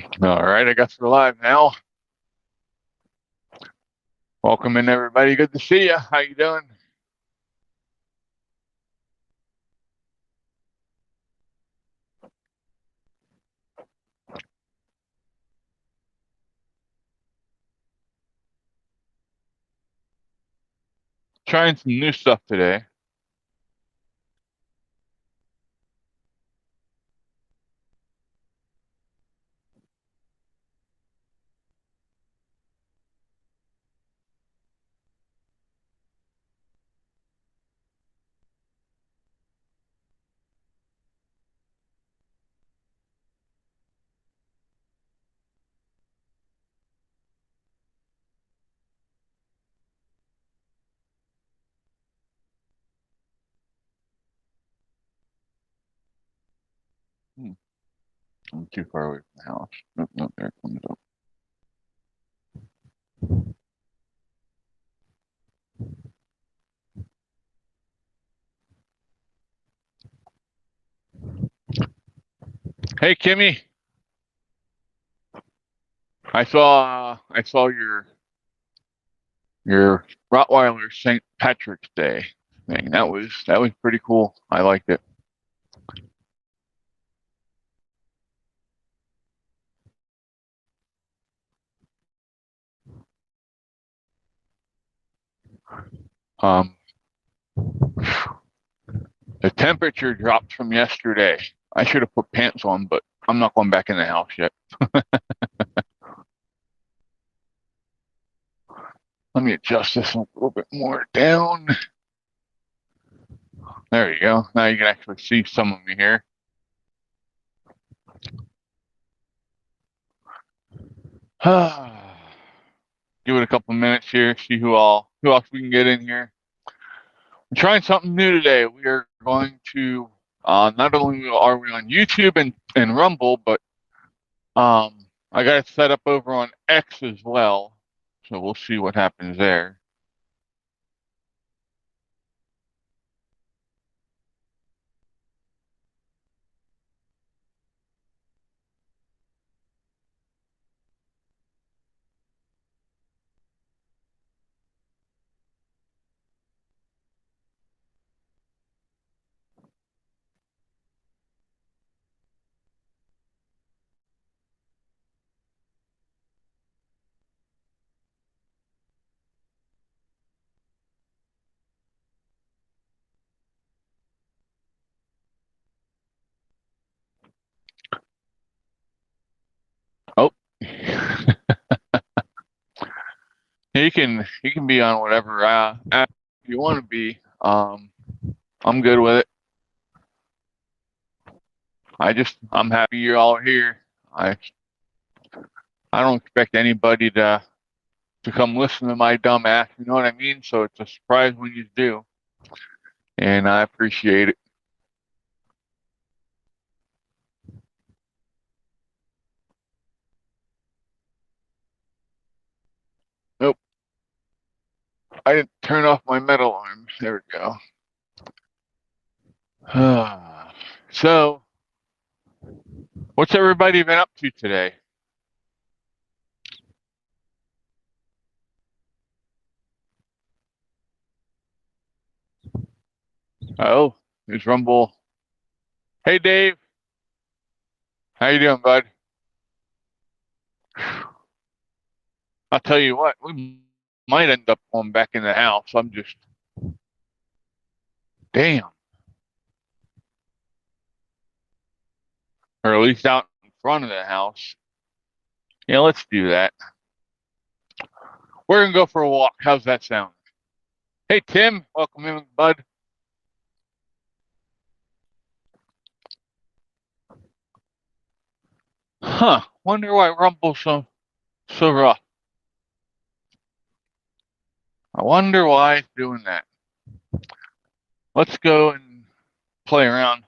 All right, I guess we're live now. Welcome in, everybody. Good to see you. How you doing? Trying some new stuff today. Hmm, I'm too far away from the house. Nope, nope, there it comes up. Hey, Kimmy. I saw your Rottweiler St. Patrick's Day thing. That was pretty cool. I liked it. Um, the temperature dropped from yesterday. I should have put pants on, but I'm not going back in the house yet. Let me adjust this a little bit more down. There you go. Now you can actually see some of me here. Give it a couple minutes here, see who else we can get in here. We're trying something new today. We are going to not only are we on YouTube and Rumble, but I got it set up over on X as well. So we'll see what happens there. Oh, you can be on whatever app you want to be. I'm good with it. I'm happy you all are here. I I don't expect anybody to come listen to my dumb ass. You know what I mean? So it's a surprise when you do, and I appreciate it. Nope, I didn't turn off my metal alarm. There we go. So, what's everybody been up to today? Oh, there's Rumble. Hey, Dave. How you doing, bud? I'll tell you what, we might end up going back in the house. I'm just, damn, or at least out in front of the house. Yeah, let's do that. We're gonna go for a walk. How's that sound? Hey, Tim, welcome in, bud. Huh? Wonder why Rumble's so rough. I wonder why it's doing that. Let's go and play around.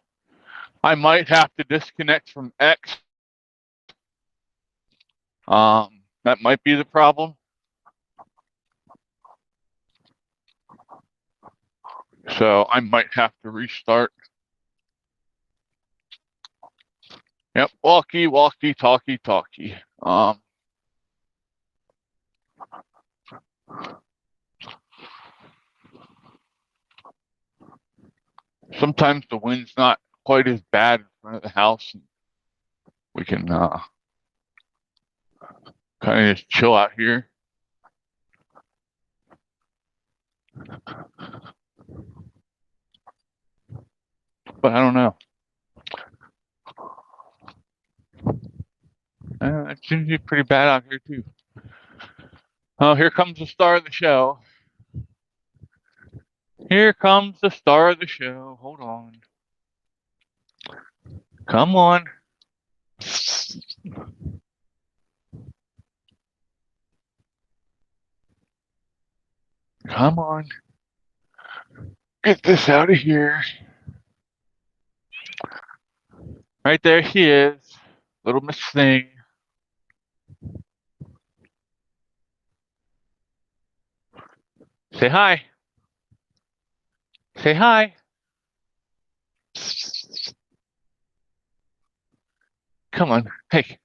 I might have to disconnect from X. That might be the problem. So I might have to restart. Yep, walkie, walkie, talkie, talkie. Sometimes the wind's not quite as bad in front of the house. And we can kind of just chill out here. But I don't know. It seems to be pretty bad out here too. Oh, here comes the star of the show. Here comes the star of the show. Hold on. Come on. Come on. Get this out of here. Right there she is. Little Miss Thing. Say hi. Say hi. Come on. Hey.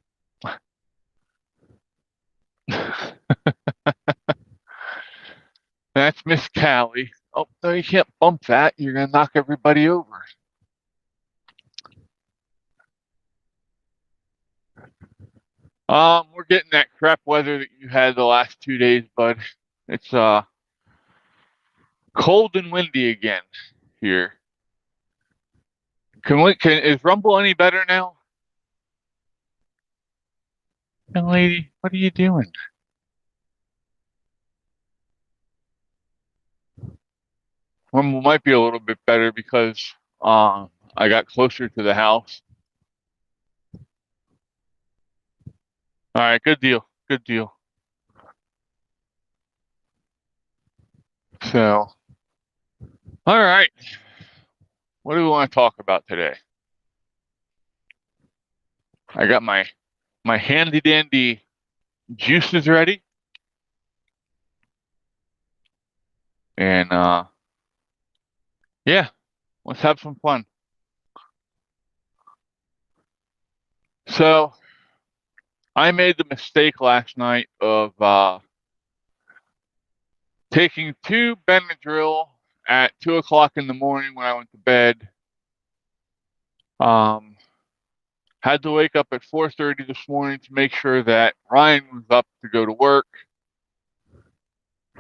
That's Miss Callie. Oh, no, you can't bump that. You're going to knock everybody over. We're getting that crap weather that you had the last 2 days, bud. It's cold and windy again here. Is Rumble any better now? Young lady, what are you doing? Rumble might be a little bit better because I got closer to the house. All right, good deal. Good deal. So, all right. What do we want to talk about today? I got my handy dandy juices ready. And yeah, let's have some fun. So, I made the mistake last night of taking 2 Benadryl at 2 o'clock in the morning when I went to bed. Had to wake up at 4:30 this morning to make sure that Ryan was up to go to work.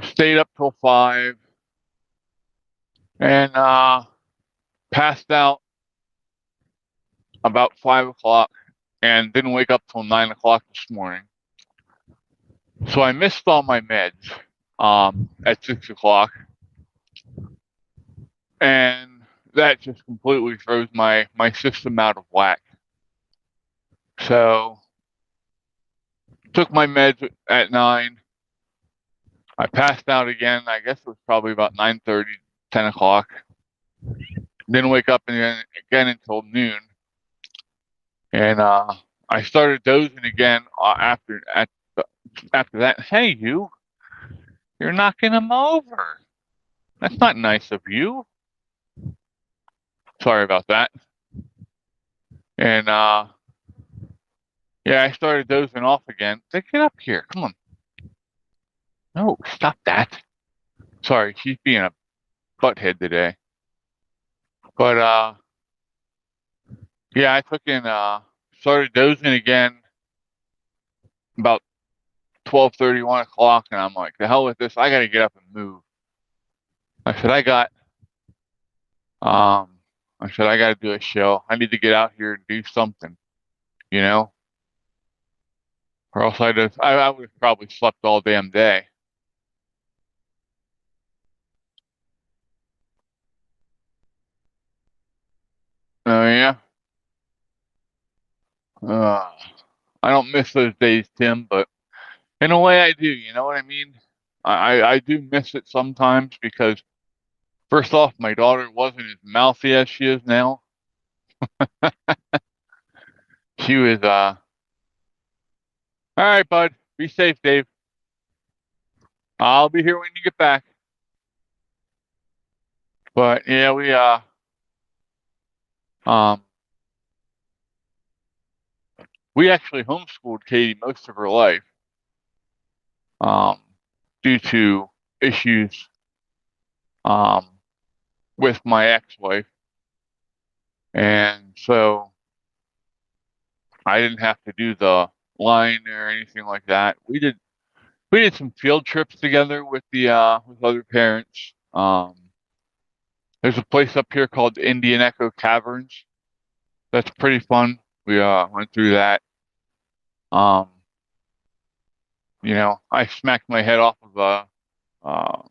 Stayed up till 5 and passed out about 5 o'clock and didn't wake up till 9 o'clock this morning. So I missed all my meds at 6 o'clock. And that just completely throws my system out of whack. So took my meds at 9. I passed out again. I guess it was probably about 9:30, 10 o'clock. Didn't wake up again until noon. And I started dozing again after that. Hey, you're knocking him over. That's not nice of you. Sorry about that. And yeah, I started dozing off again. Say, get up here. Come on. No, stop that. Sorry, she's being a butthead today. But yeah, I took in started dozing again about 12:30, 1 o'clock, and I'm like, the hell with this. I gotta get up and move. I said, I gotta do a show. I need to get out here and do something, you know? Or else I would have probably slept all damn day. Oh yeah. Uh, I don't miss those days, Tim, but in a way I do, you know what I mean? I do miss it sometimes because first off, my daughter wasn't as mouthy as she is now. She was all right, bud. Be safe, Dave. I'll be here when you get back. But yeah, we um we actually homeschooled Katie most of her life, um, due to issues um, with my ex-wife, and so I didn't have to do the line or anything like that. We did some field trips together with the with other parents. There's a place up here called the Indian Echo Caverns. That's pretty fun. We went through that. Um, I smacked my head off of a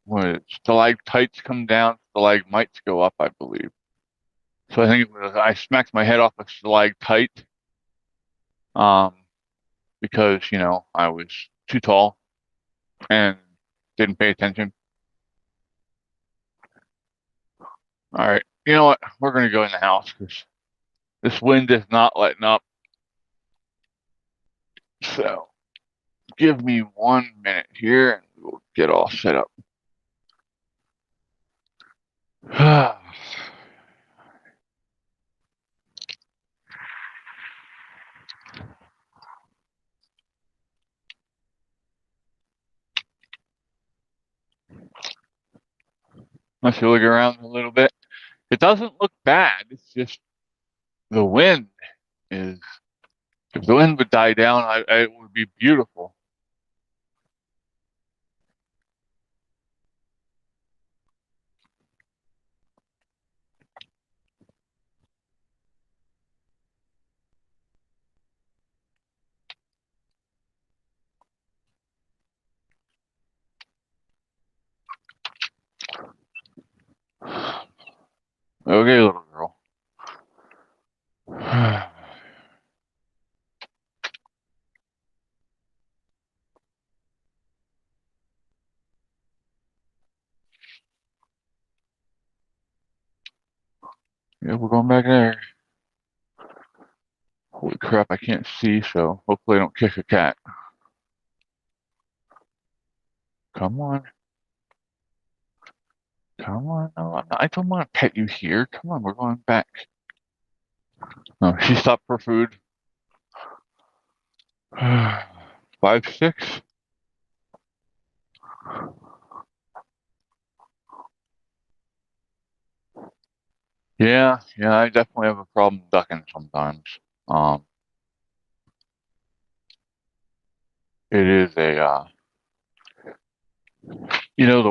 what stalactites come down, stalagmites go up, I believe. So I think it was I smacked my head off a stalactite, um, because I was too tall and didn't pay attention. All right, you know what? We're gonna go in the house because this wind is not letting up. So give me 1 minute here and we'll get all set up. Let's look around a little bit. It doesn't look bad. It's just the wind is. If the wind would die down, it would be beautiful. Okay, little girl. Yeah, we're going back there. Holy crap, I can't see, so hopefully I don't kick a cat. Come on. Come on. No, I don't want to pet you here. Come on, we're going back. No, she stopped for food. 5, 6. Yeah, I definitely have a problem ducking sometimes. Um, it is the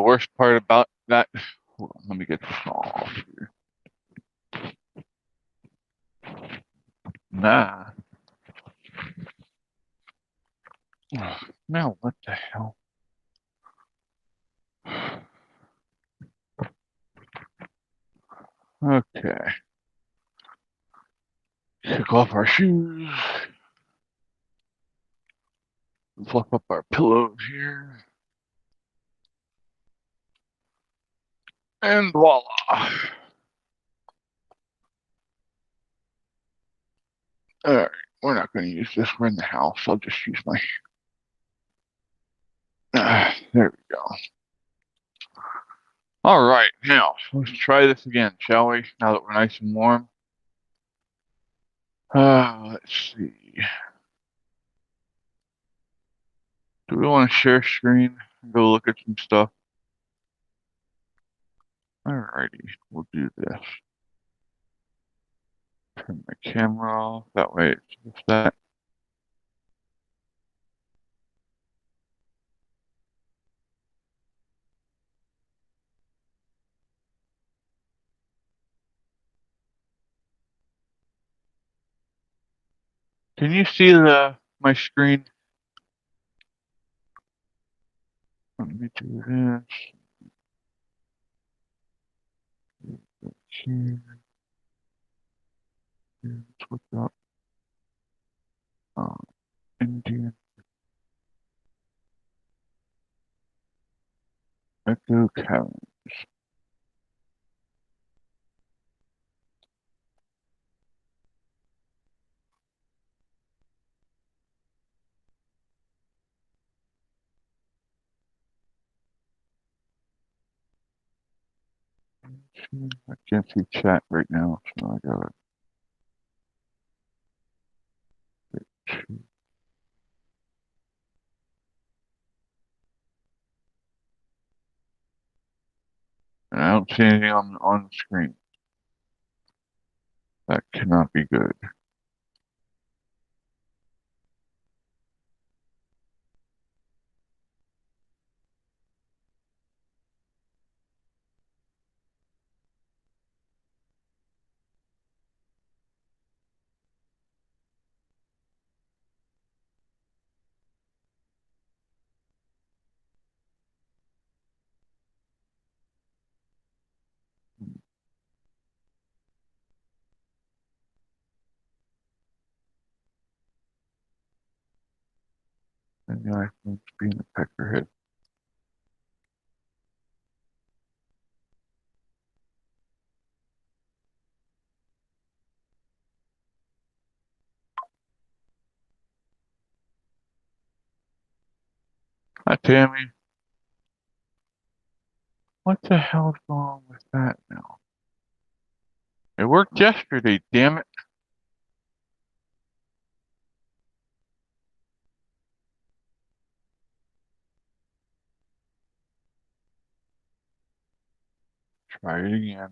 worst part about that. Hold on, let me get this off here. Nah. Now, what the hell? Okay. Kick off our shoes. Fluff up our pillows here. And voila. Alright, we're not going to use this. We're in the house. I'll just use my. There we go. Alright, now, let's try this again, shall we? Now that we're nice and warm. Let's see. Do we want to share screen and go look at some stuff? Alrighty, we'll do this. Turn my camera off. That way it's just that. Can you see my screen? Let me do this. Here. Let's look up Indian Echo Caverns. I can't see chat right now, so I got it. And I don't see anything on the screen. That cannot be good. And the iPhone's being a peckerhead. Hi, Tammy. What the hell's wrong with that now? It worked yesterday, damn it. Try it again.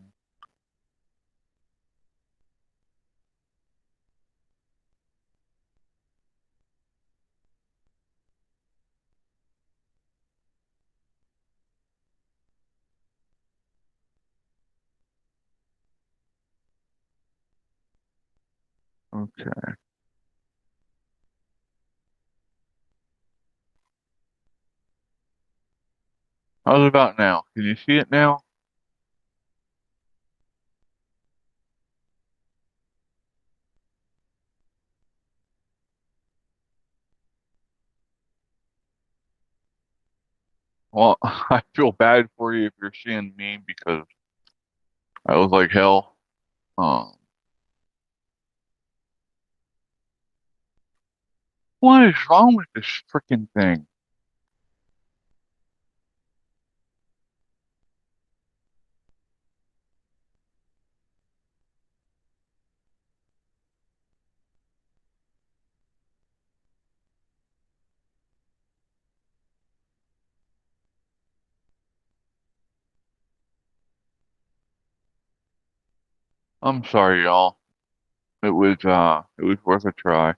Okay. How's it about now? Can you see it now? Well, I feel bad for you if you're seeing me because I was like hell. Um, what is wrong with this freaking thing? I'm sorry, y'all. It was worth a try.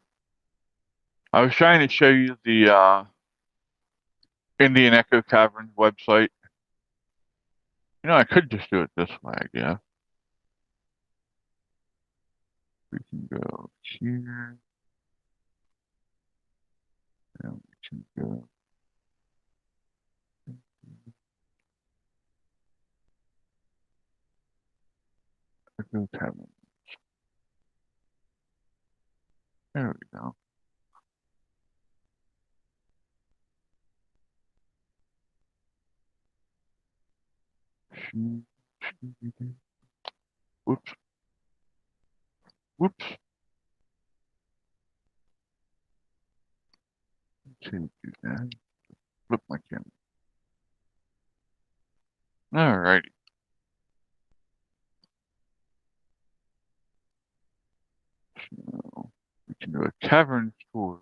I was trying to show you the Indian Echo Caverns website. You know, I could just do it this way, I guess. We can go here, and we can go Echo Caverns. There we go. Whoops, whoops. Can't do that. Flip my camera. Alrighty. So we can do a cavern tour.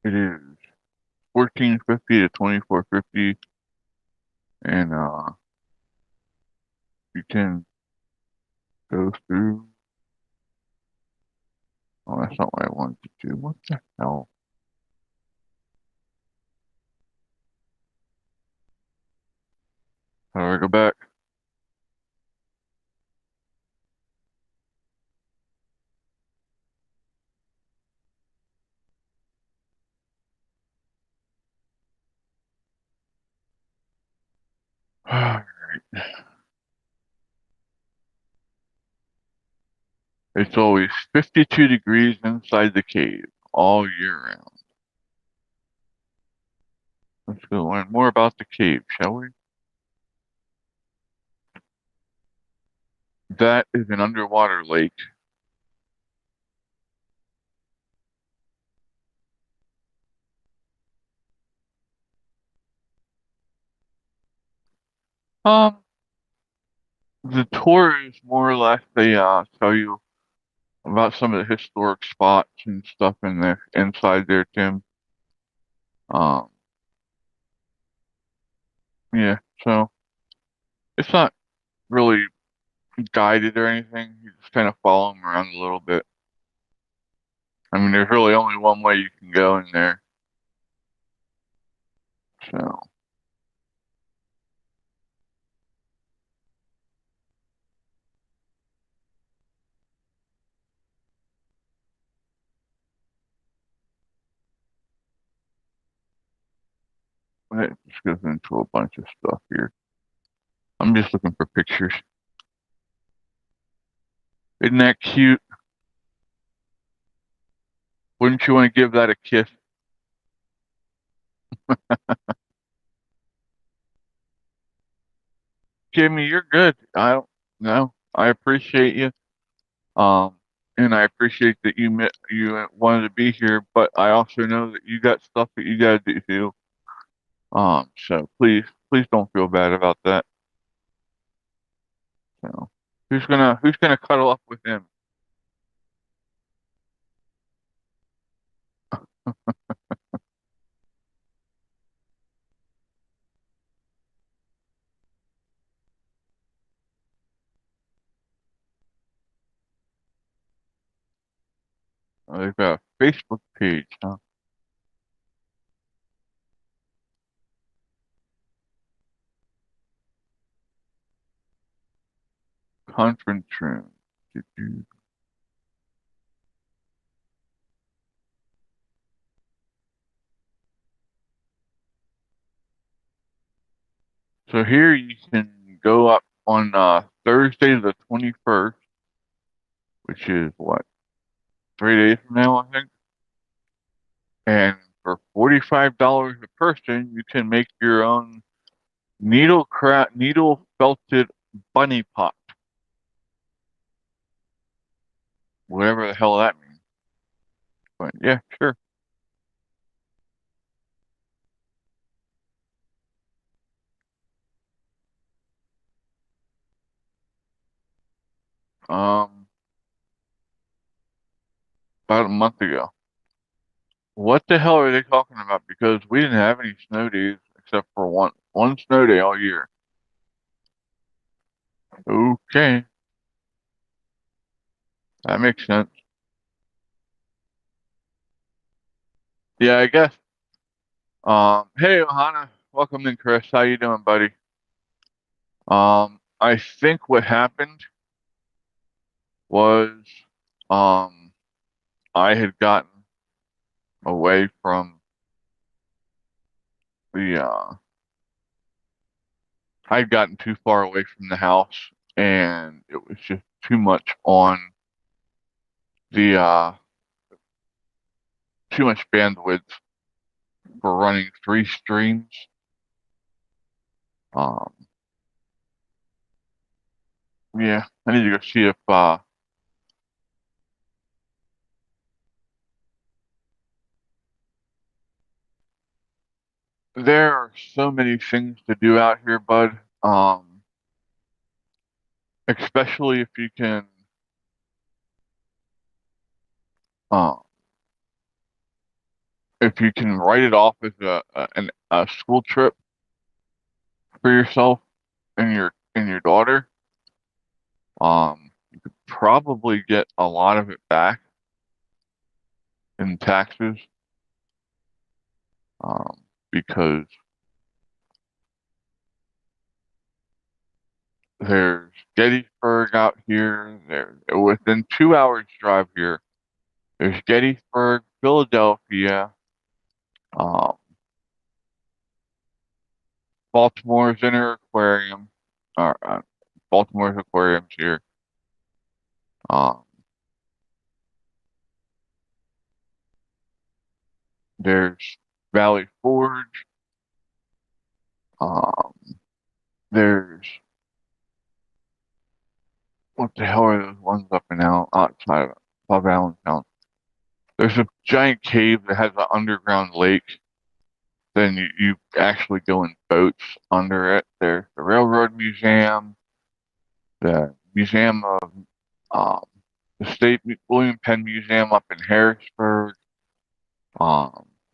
It is 1450 to 2450, and you can go through. Oh, that's not what I wanted to do. What the hell? How do I go back? Alright. It's always 52 degrees inside the cave all year round. Let's go learn more about the cave, shall we? That is an underwater lake. Um, The tour is more or less they tell you about some of the historic spots and stuff in there inside there, Tim. Um, yeah, so it's not really guided or anything. You just kind of follow them around a little bit. I mean, there's really only one way you can go in there. So it just goes into a bunch of stuff here. I'm just looking for pictures. Isn't that cute? Wouldn't you want to give that a kiss? Jimmy, you're good. I don't know. I appreciate you. Um, and I appreciate that you wanted to be here, but I also know that you got stuff that you gotta do too. So please don't feel bad about that. So who's gonna cuddle up with him? They've got a Facebook page, huh? Conference room. Doo-doo. So here you can go up on Thursday the 21st, which is what, 3 days from now, I think. And for $45 a person, you can make your own needle felted bunny pop, whatever the hell that means. But yeah, sure. Um, about a month ago. What the hell are they talking about? Because we didn't have any snow days except for one snow day all year. Okay, that makes sense. Yeah, I guess. Hey, Ohana, welcome in, Chris. How you doing, buddy? I think what happened was, um, I had gotten away from the, I'd gotten too far away from the house, and it was just too much on the, too much bandwidth for running 3 streams. Um, yeah, I need to go see if, there are so many things to do out here, bud. Especially uh, if you can write it off as a school trip for yourself and your daughter, you could probably get a lot of it back in taxes, because there's Gettysburg out here. There, within 2 hours drive here, there's Gettysburg, Philadelphia, um, Baltimore's Inner Aquarium, Baltimore's aquariums here. Um, there's Valley Forge. Um, there's what the hell are those ones up and out outside of Allentown? There's a giant cave that has an underground lake. Then you actually go in boats under it. There's the Railroad Museum. the Museum of the State William Penn Museum up in Harrisburg,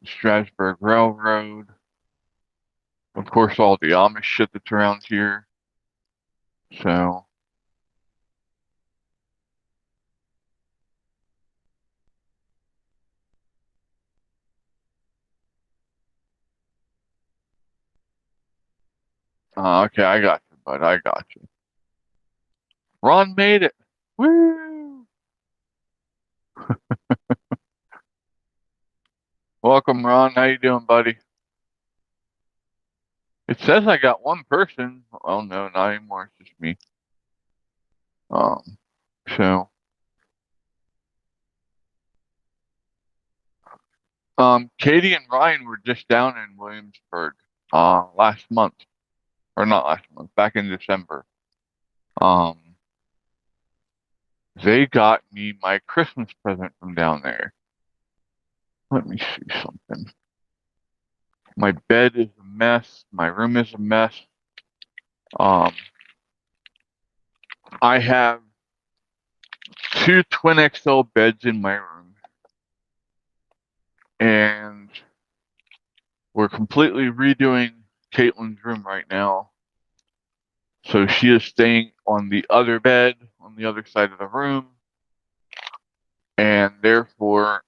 Strasburg Railroad, of course, all the Amish shit that's around here. So, okay, I got you, bud. I got you. Ron made it. Woo! Welcome, Ron. How you doing, buddy? It says I got one person. Oh no, not anymore. It's just me. So, Katie and Ryan were just down in Williamsburg, last month, or not last month, back in December. They got me my Christmas present from down there. Let me see something. My bed is a mess. My room is a mess. I have 2 twin XL beds in my room. And we're completely redoing Caitlin's room right now. So she is staying on the other bed, on the other side of the room. And therefore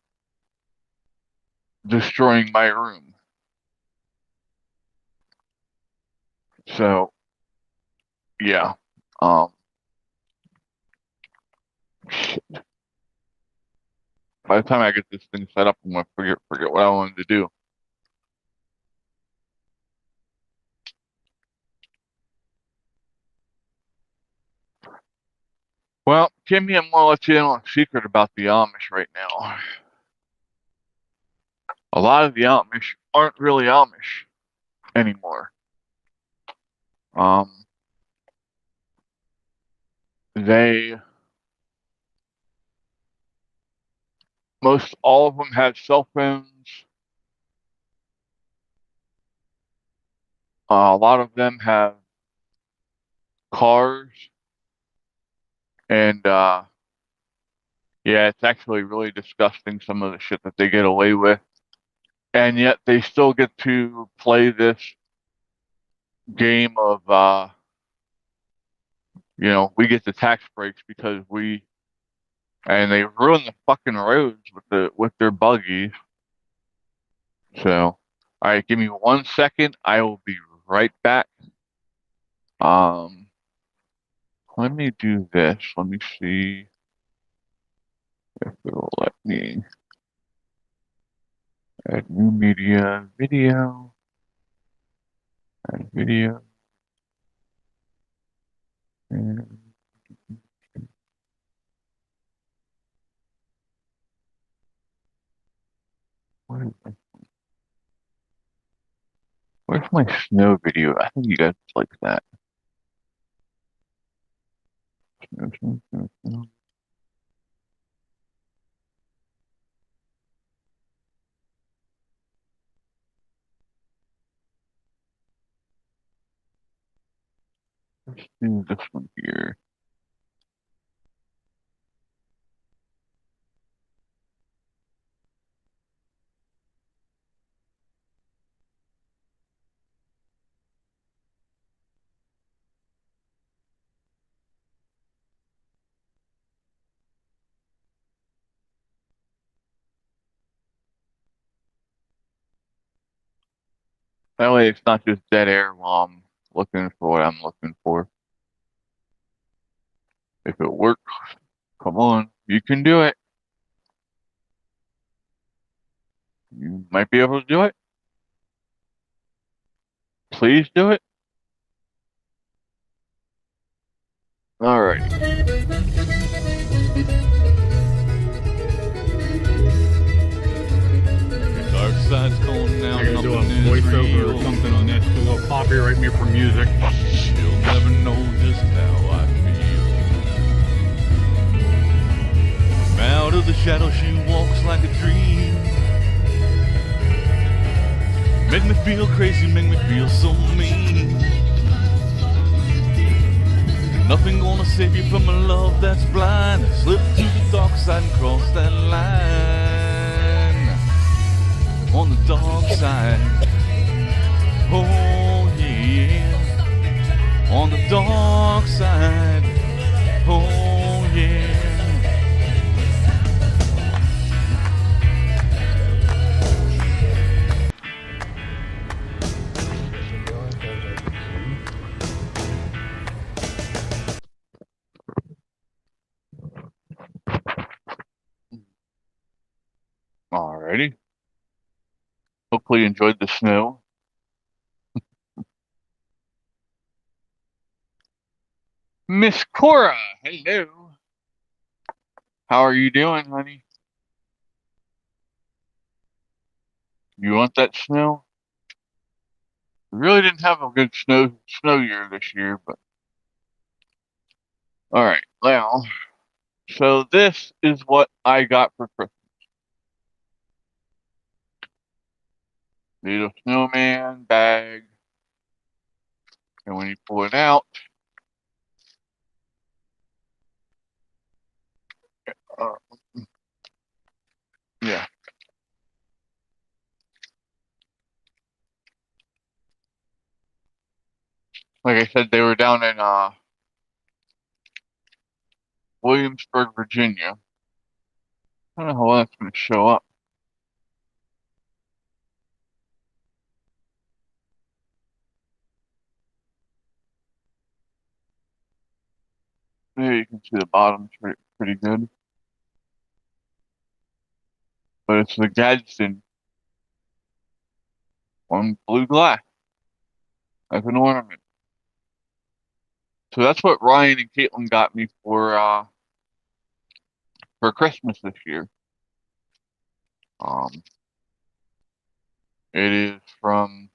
destroying my room. So, yeah. Shit. By the time I get this thing set up, I'm gonna forget what I wanted to do. Well, Timmy, I'm gonna let you in on a secret about the Amish right now. A lot of the Amish aren't really Amish anymore. Most all of them have cell phones. A lot of them have cars. And, yeah, it's actually really disgusting, some of the shit that they get away with. And yet they still get to play this game of, we get the tax breaks because and they ruin the fucking roads with their buggies. So, alright, give me 1 second. I will be right back. Let me do this. Let me see if it will let me add new media, video, add video. And where's my snow video? I think you guys like that. Snow. Let's do this one here. That way it's not just dead air while I'm looking for what I'm looking for. If it works, come on, you can do it. You might be able to do it. Please do it. Alright. Dark side's calling now. I'm gonna do a voiceover or something on this because they'll copyright me for music. She'll never know just how I feel. From out of the shadow she walks like a dream. Make me feel crazy, make me feel so mean. Nothing gonna save you from a love that's blind. Slip to the dark side and cross that line. On the dark side. Oh yeah. On the dark side. Oh yeah. Alrighty. Hopefully you enjoyed the snow. Miss Cora, hello. How are you doing, honey? You want that snow? We really didn't have a good snow year this year, but all right. Well, so this is what I got for Christmas. Little snowman bag, and when you pull it out, uh, yeah. Like I said, they were down in Williamsburg, Virginia. I don't know how that's going to show up. There you can see the bottom pretty good. But it's the Gadsden on blue glass as an ornament. So that's what Ryan and Caitlin got me for Christmas this year. It is from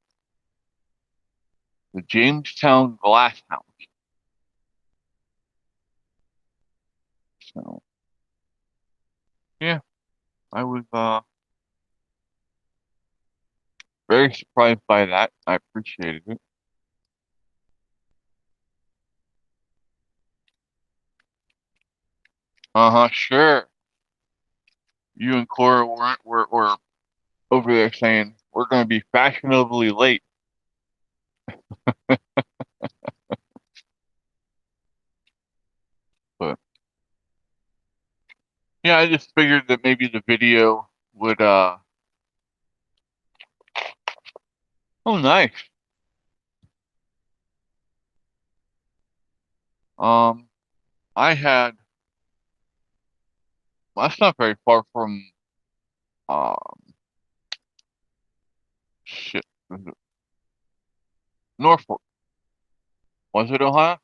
the Jamestown Glass House. So yeah, I was very surprised by that. I appreciated it. Sure. You and Cora were over there saying we're going to be fashionably late. But yeah, I just figured that maybe the video would oh nice. I had well, that's not very far from um shit. Was it Norfolk. Was it Ohio?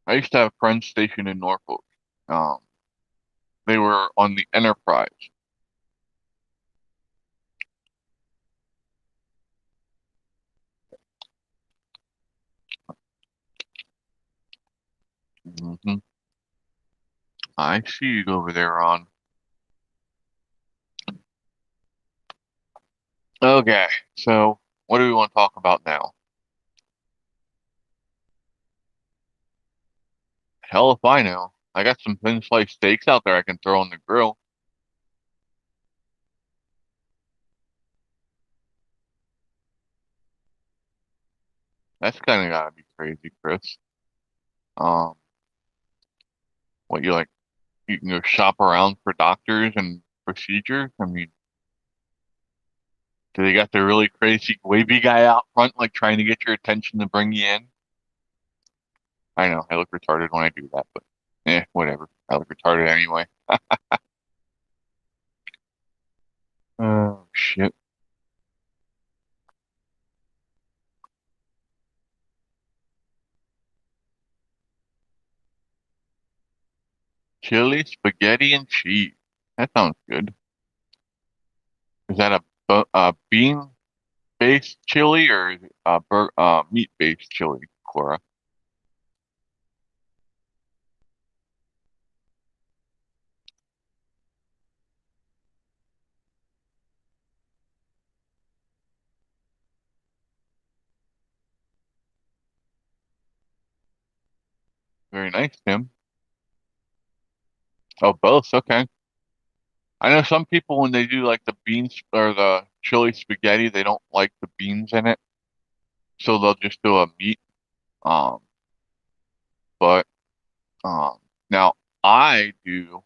I used to have friends stationed in Norfolk. Um, they were on the Enterprise. hmm I see you over there, Ron. Okay, so what do we want to talk about now? Hell if I know. I got some thin sliced steaks out there I can throw on the grill. That's kind of gotta be crazy, Chris. Um, what you like? You can go shop around for doctors and procedures. I mean, do they got the really crazy wavy guy out front, like trying to get your attention to bring you in? I know I look retarded when I do that, but whatever. I look retarded anyway. Oh shit. Chili, spaghetti, and cheese. That sounds good. Is that a bean-based chili or is it a meat-based chili, Cora? Very nice, Tim. Oh, both. Okay. I know some people when they do like the beans or the chili spaghetti, they don't like the beans in it, so they'll just do a meat. Um, but now I do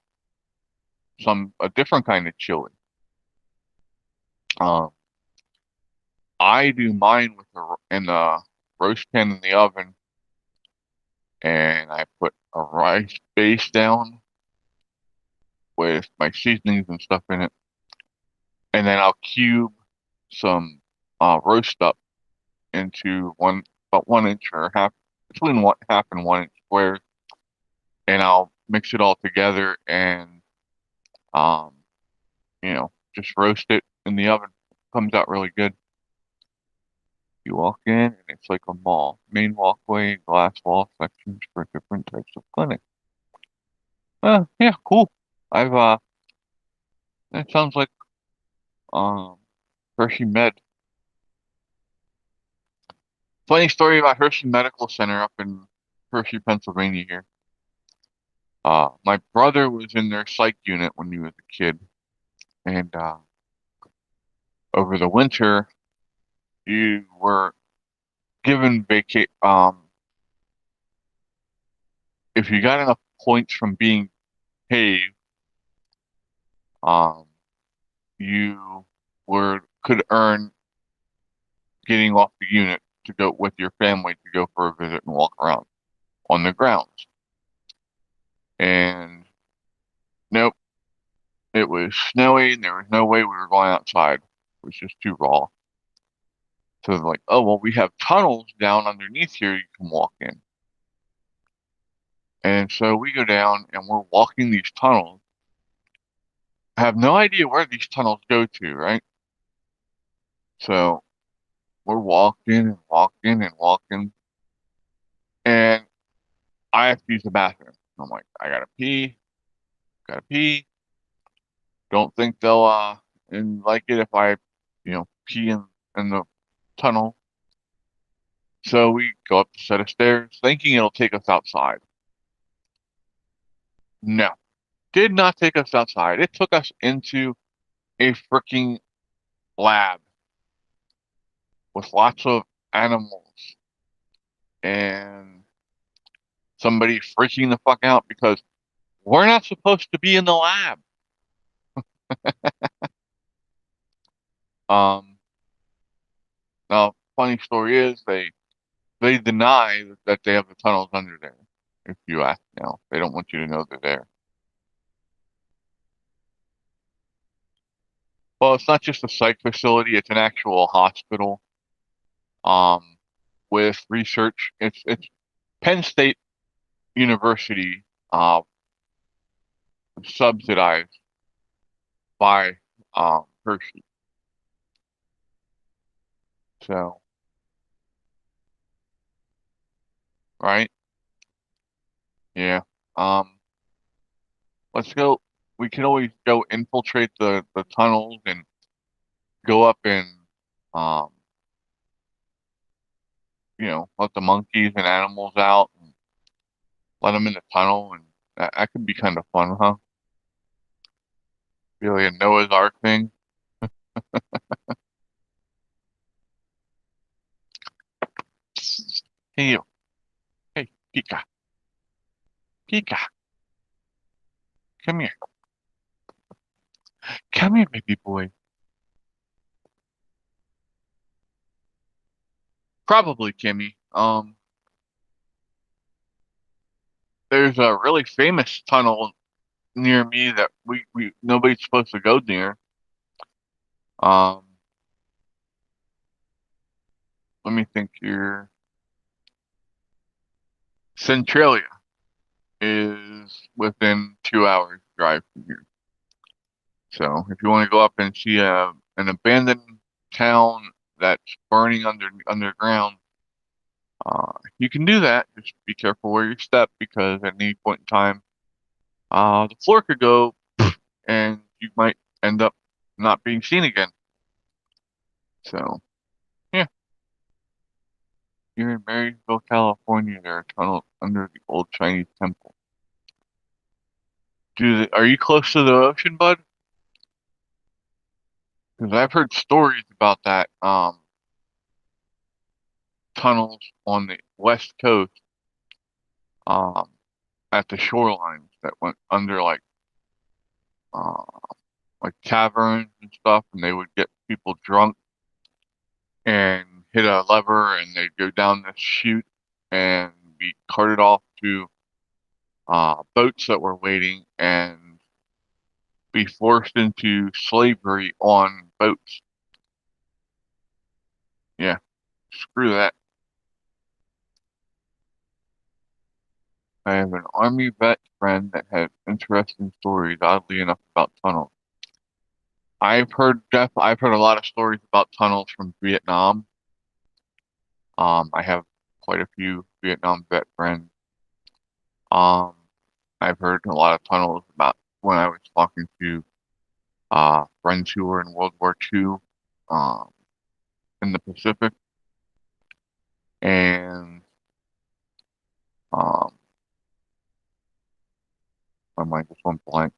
a different kind of chili. Um, I do mine with in the roast pan in the oven, and I put a rice base down with my seasonings and stuff in it, and then I'll cube some roast up into about 1 inch or half between half and 1 inch squares, and I'll mix it all together and um, just roast it in the oven. Comes out really good. You walk in and it's like a mall. Main walkway, glass wall sections for different types of clinics. Yeah, cool. That sounds like um Hershey Med. Funny story about Hershey Medical Center up in Hershey, Pennsylvania here. My brother was in their psych unit when he was a kid, and over the winter, you were given if you got enough points from being paid, um, you could earn getting off the unit to go with your family to go for a visit and walk around on the grounds. And nope, it was snowy and there was no way we were going outside. It was just too raw. So they're like, oh, well, we have tunnels down underneath here you can walk in. And so we go down and we're walking these tunnels. I have no idea where these tunnels go to, right? So we're walking and walking and walking. And I have to use the bathroom. I'm like, I gotta pee. Gotta pee. Don't think they'll like it if I, pee in the tunnel. So we go up a set of stairs, thinking it'll take us outside. No, did not take us outside. It took us into a freaking lab with lots of animals and somebody freaking the fuck out because we're not supposed to be in the lab. Now, funny story is they deny that they have the tunnels under there. If you ask now, they don't want you to know they're there. Well, it's not just a psych facility; it's an actual hospital. With research, it's Penn State University, subsidized by Hershey. So, right? Yeah. Let's go. We can always go infiltrate the tunnels and go up and um, let the monkeys and animals out and let them in the tunnel, and that could be kind of fun, huh? Really a Noah's Ark thing. Hey you. Hey, Pika. Pika. Come here. Come here, baby boy. Probably Kimmy. There's a really famous tunnel near me that we nobody's supposed to go near. Um, Let me think here. Centralia is within 2 hours drive from here. So if you want to go up and see an abandoned town that's burning underground, you can do that. Just be careful where you step because at any point in time, the floor could go and you might end up not being seen again. So, yeah. Here in Marysville, California, there are tunnels under the old Chinese temple. Are you close to the ocean, bud? Because I've heard stories about that tunnels on the west coast, um, at the shorelines that went under uh, like caverns and stuff, and they would get people drunk and hit a lever, and they'd go down this chute and be carted off to boats that were waiting and be forced into slavery on boats. Yeah, screw that. I have an army vet friend that has interesting stories, oddly enough, about tunnels. I've heard a lot of stories about tunnels from Vietnam. I have quite a few Vietnam vet friends. Um, I've heard a lot of tunnels about when I was talking to friends who were in World War II, um, in the Pacific, and um, my mind just went blank.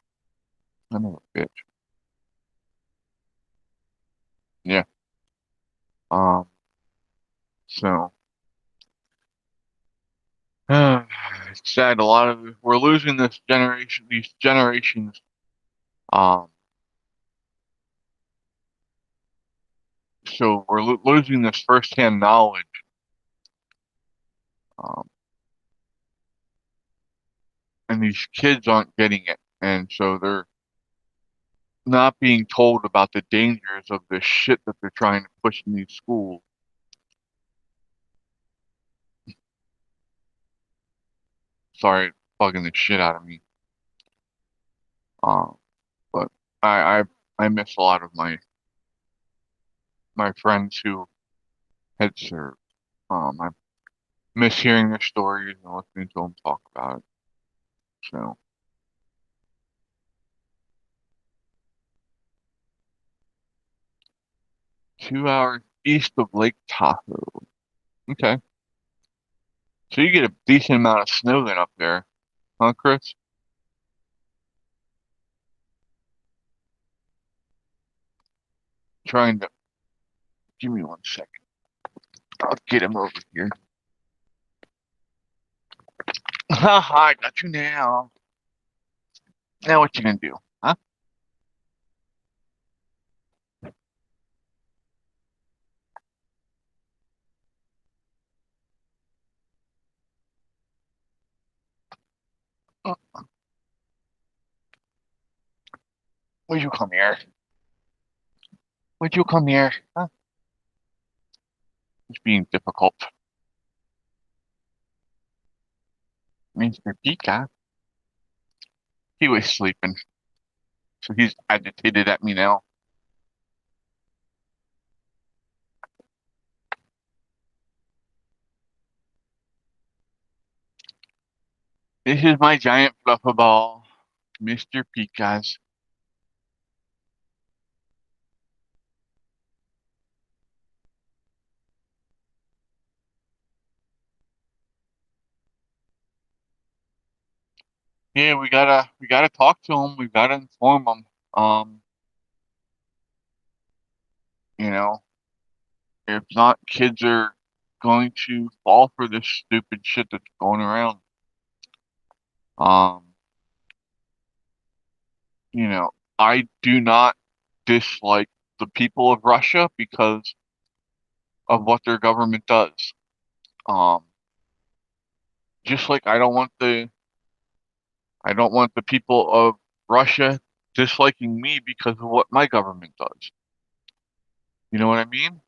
Son of a bitch. Yeah. Um. So it's sad. We're losing this generation. These generations. Um. So we're losing this firsthand knowledge. Um. And these kids aren't getting it, and so they're not being told about the dangers of the shit that they're trying to push in these schools. Sorry, it's bugging the shit out of me. Um, but I I miss a lot of my friends who had served. I miss hearing their stories and listening to them talk about it. So 2 hours east of Lake Tahoe. Okay, so you get a decent amount of snow then up there, huh, Chris? Trying to give me 1 second. I'll get him over here. Haha, I got you now. Now what you gonna do, huh? Uh, Would you come here? Would you come here? Huh? He's being difficult. Mr. Pika. He was sleeping, so he's agitated at me now. This is my giant fluffaball, Mr. Pikas. Yeah, we gotta talk to him. We gotta inform him. Um, you know, if not, kids are going to fall for this stupid shit that's going around. Um, I do not dislike the people of Russia because of what their government does. Um, just like I don't want the people of Russia disliking me because of what my government does. You know what I mean?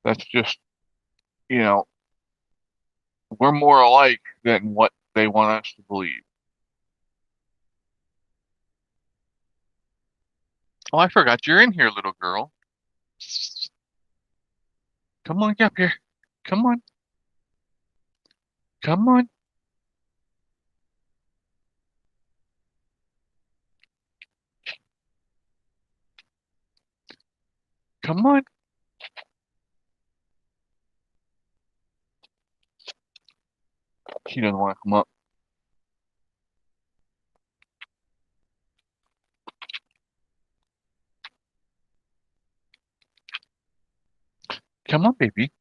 That's just, you know, we're more alike than what they want us to believe. Oh, I forgot you're in here, little girl. Come on, get up here. Come on. Come on. Come on. He doesn't want to come up. Come on, baby.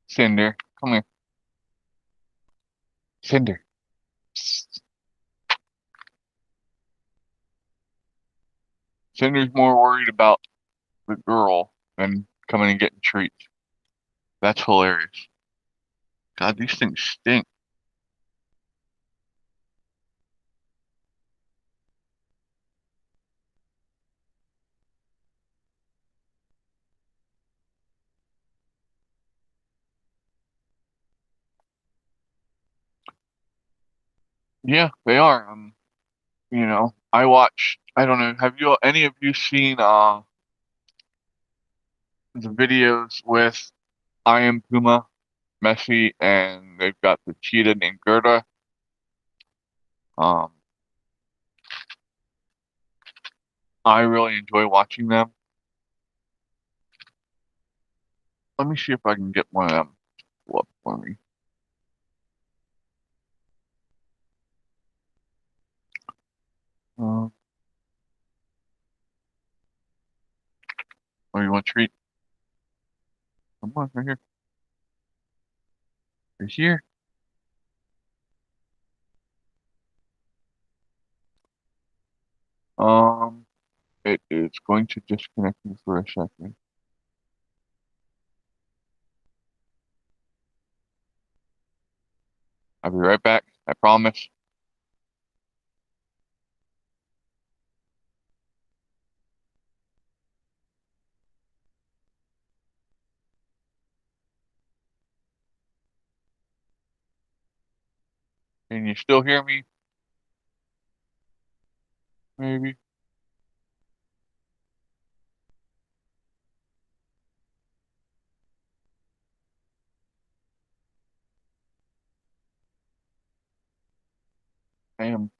Cinder, come here. Cinder. Psst. Cinder's more worried about the girl than coming and getting treats. That's hilarious. God, these things stink. Yeah, they are. I watch. I don't know. Have you any of you seen the videos with I Am Puma, Messi, and they've got the cheetah named Gerda? Um, I really enjoy watching them. Let me see if I can get one of them to pull up for me. Uh, oh, you want a treat? Come on, right here. Right here. Um, it is going to disconnect me for a second. I'll be right back. I promise. Can you still hear me? Maybe. I am.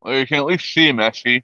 Well, you can at least see Messi.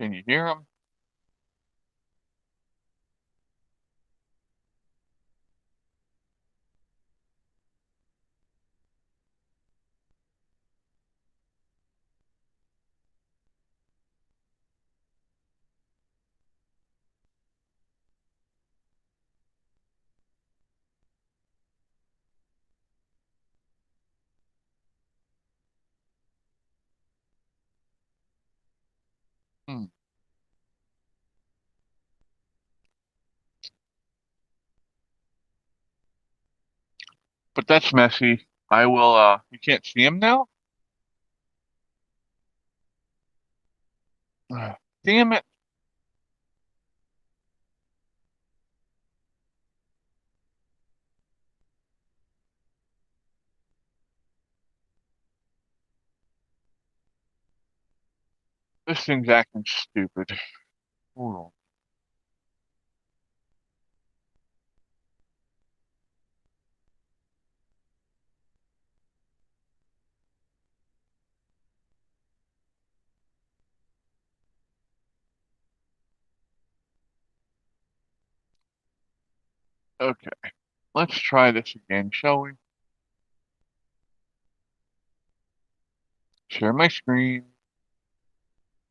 Can you hear him? Hmm. But that's Messi. I will. You can't see him now. Damn it. This thing's acting stupid. Hold on. Okay, let's try this again, shall we? Share my screen.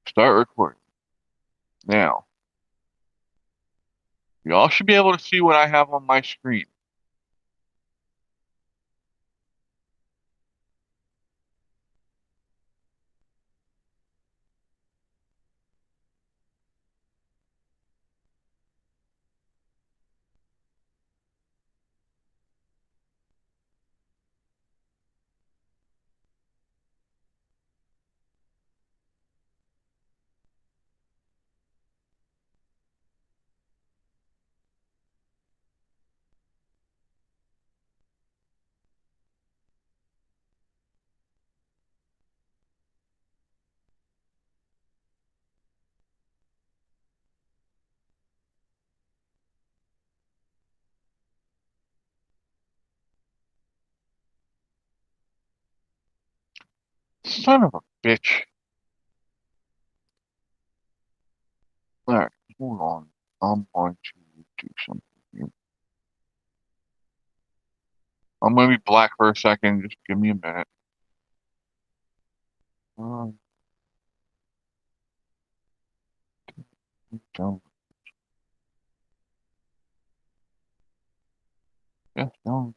Start recording. Now, you all should be able to see what I have on my screen. Son of a bitch. Alright, hold on. I'm going to do something here. I'm going to be black for a second. Just give me a minute. Don't. Yes, don't.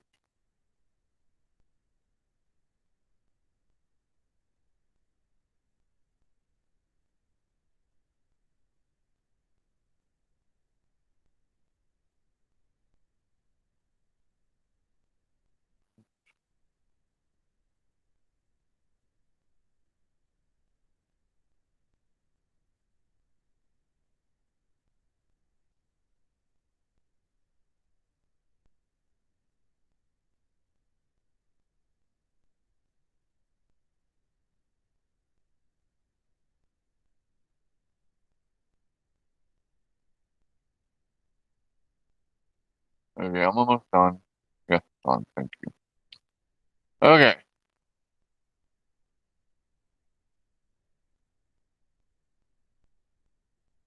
Okay, I'm almost done. Yes, done. Thank you. Okay.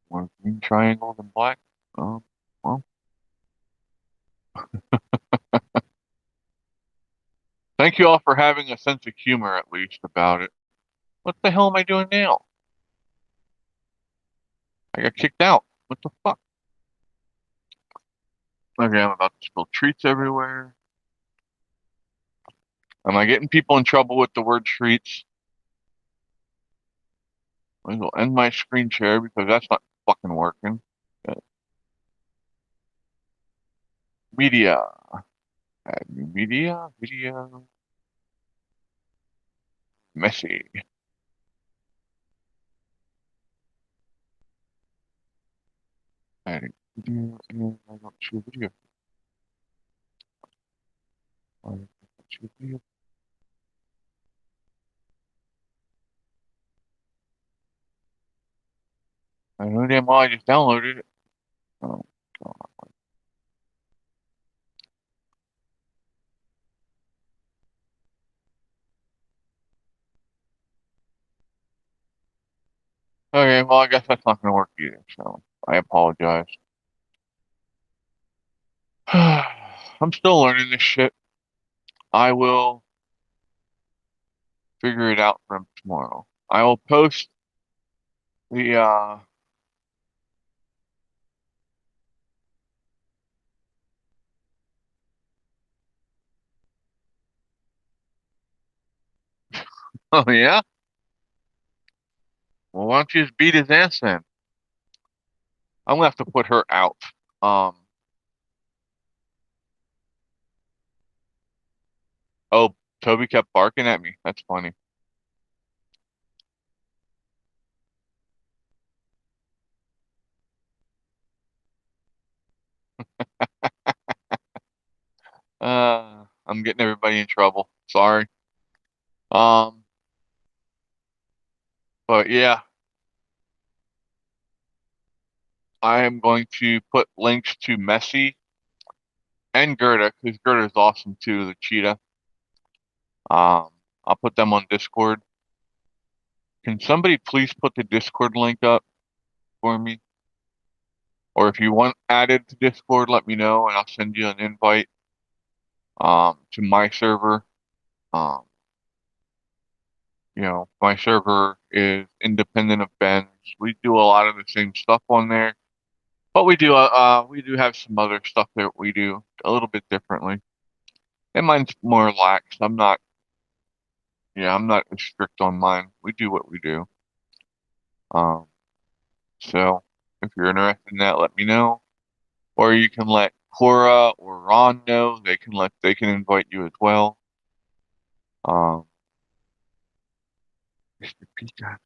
One green triangle and black. Well. Thank you all for having a sense of humor, at least, about it. What the hell am I doing now? I got kicked out. What the fuck? Okay, I'm about to spill treats everywhere. Am I getting people in trouble with the word treats? I will end my screen share because that's not fucking working. Media. Add new media. Video. Messy. Adding video and I don't show video. I don't show video. I know damn well I just downloaded it. Oh, God. Okay, well, I guess that's not going to work either, so I apologize. I'm still learning this shit. I will figure it out from tomorrow. I will post the, oh yeah? Well, why don't you just beat his ass then? I'm gonna have to put her out. Oh, Toby kept barking at me. That's funny. I'm getting everybody in trouble. Sorry. Um, but yeah, I am going to put links to Messi and Gerda, because Gerda's awesome too, the cheetah. I'll put them on Discord. Can somebody please put the Discord link up for me? Or if you want added to Discord, let me know and I'll send you an invite to my server. Um, my server is independent of Ben's. We do a lot of the same stuff on there, but we do have some other stuff that we do a little bit differently. And mine's more lax. I'm not as strict on mine. We do what we do. Um, so if you're interested in that, let me know. Or you can let Cora or Ron know. They can invite you as well. Mr. Pika.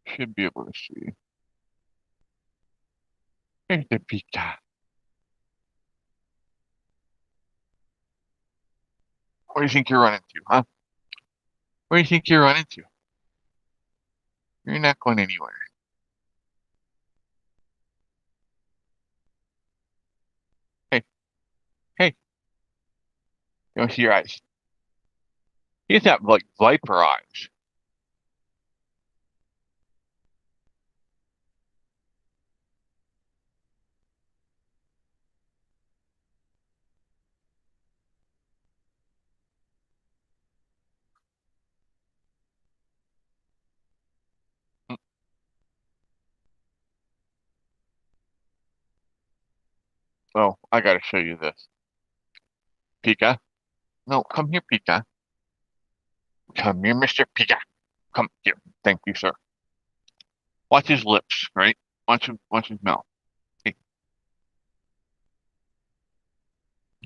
Should be able to see. Mr. Pika. What do you think you're running to, huh? What do you think you're running to? You're not going anywhere. Hey, hey, you don't see your eyes. He's got like viper eyes. Mm. Oh, I gotta show you this. Pika. No, come here, Pika. Come here, Mr. Pika. Come here. Thank you, sir. Watch his lips, right? Watch his mouth. Hey.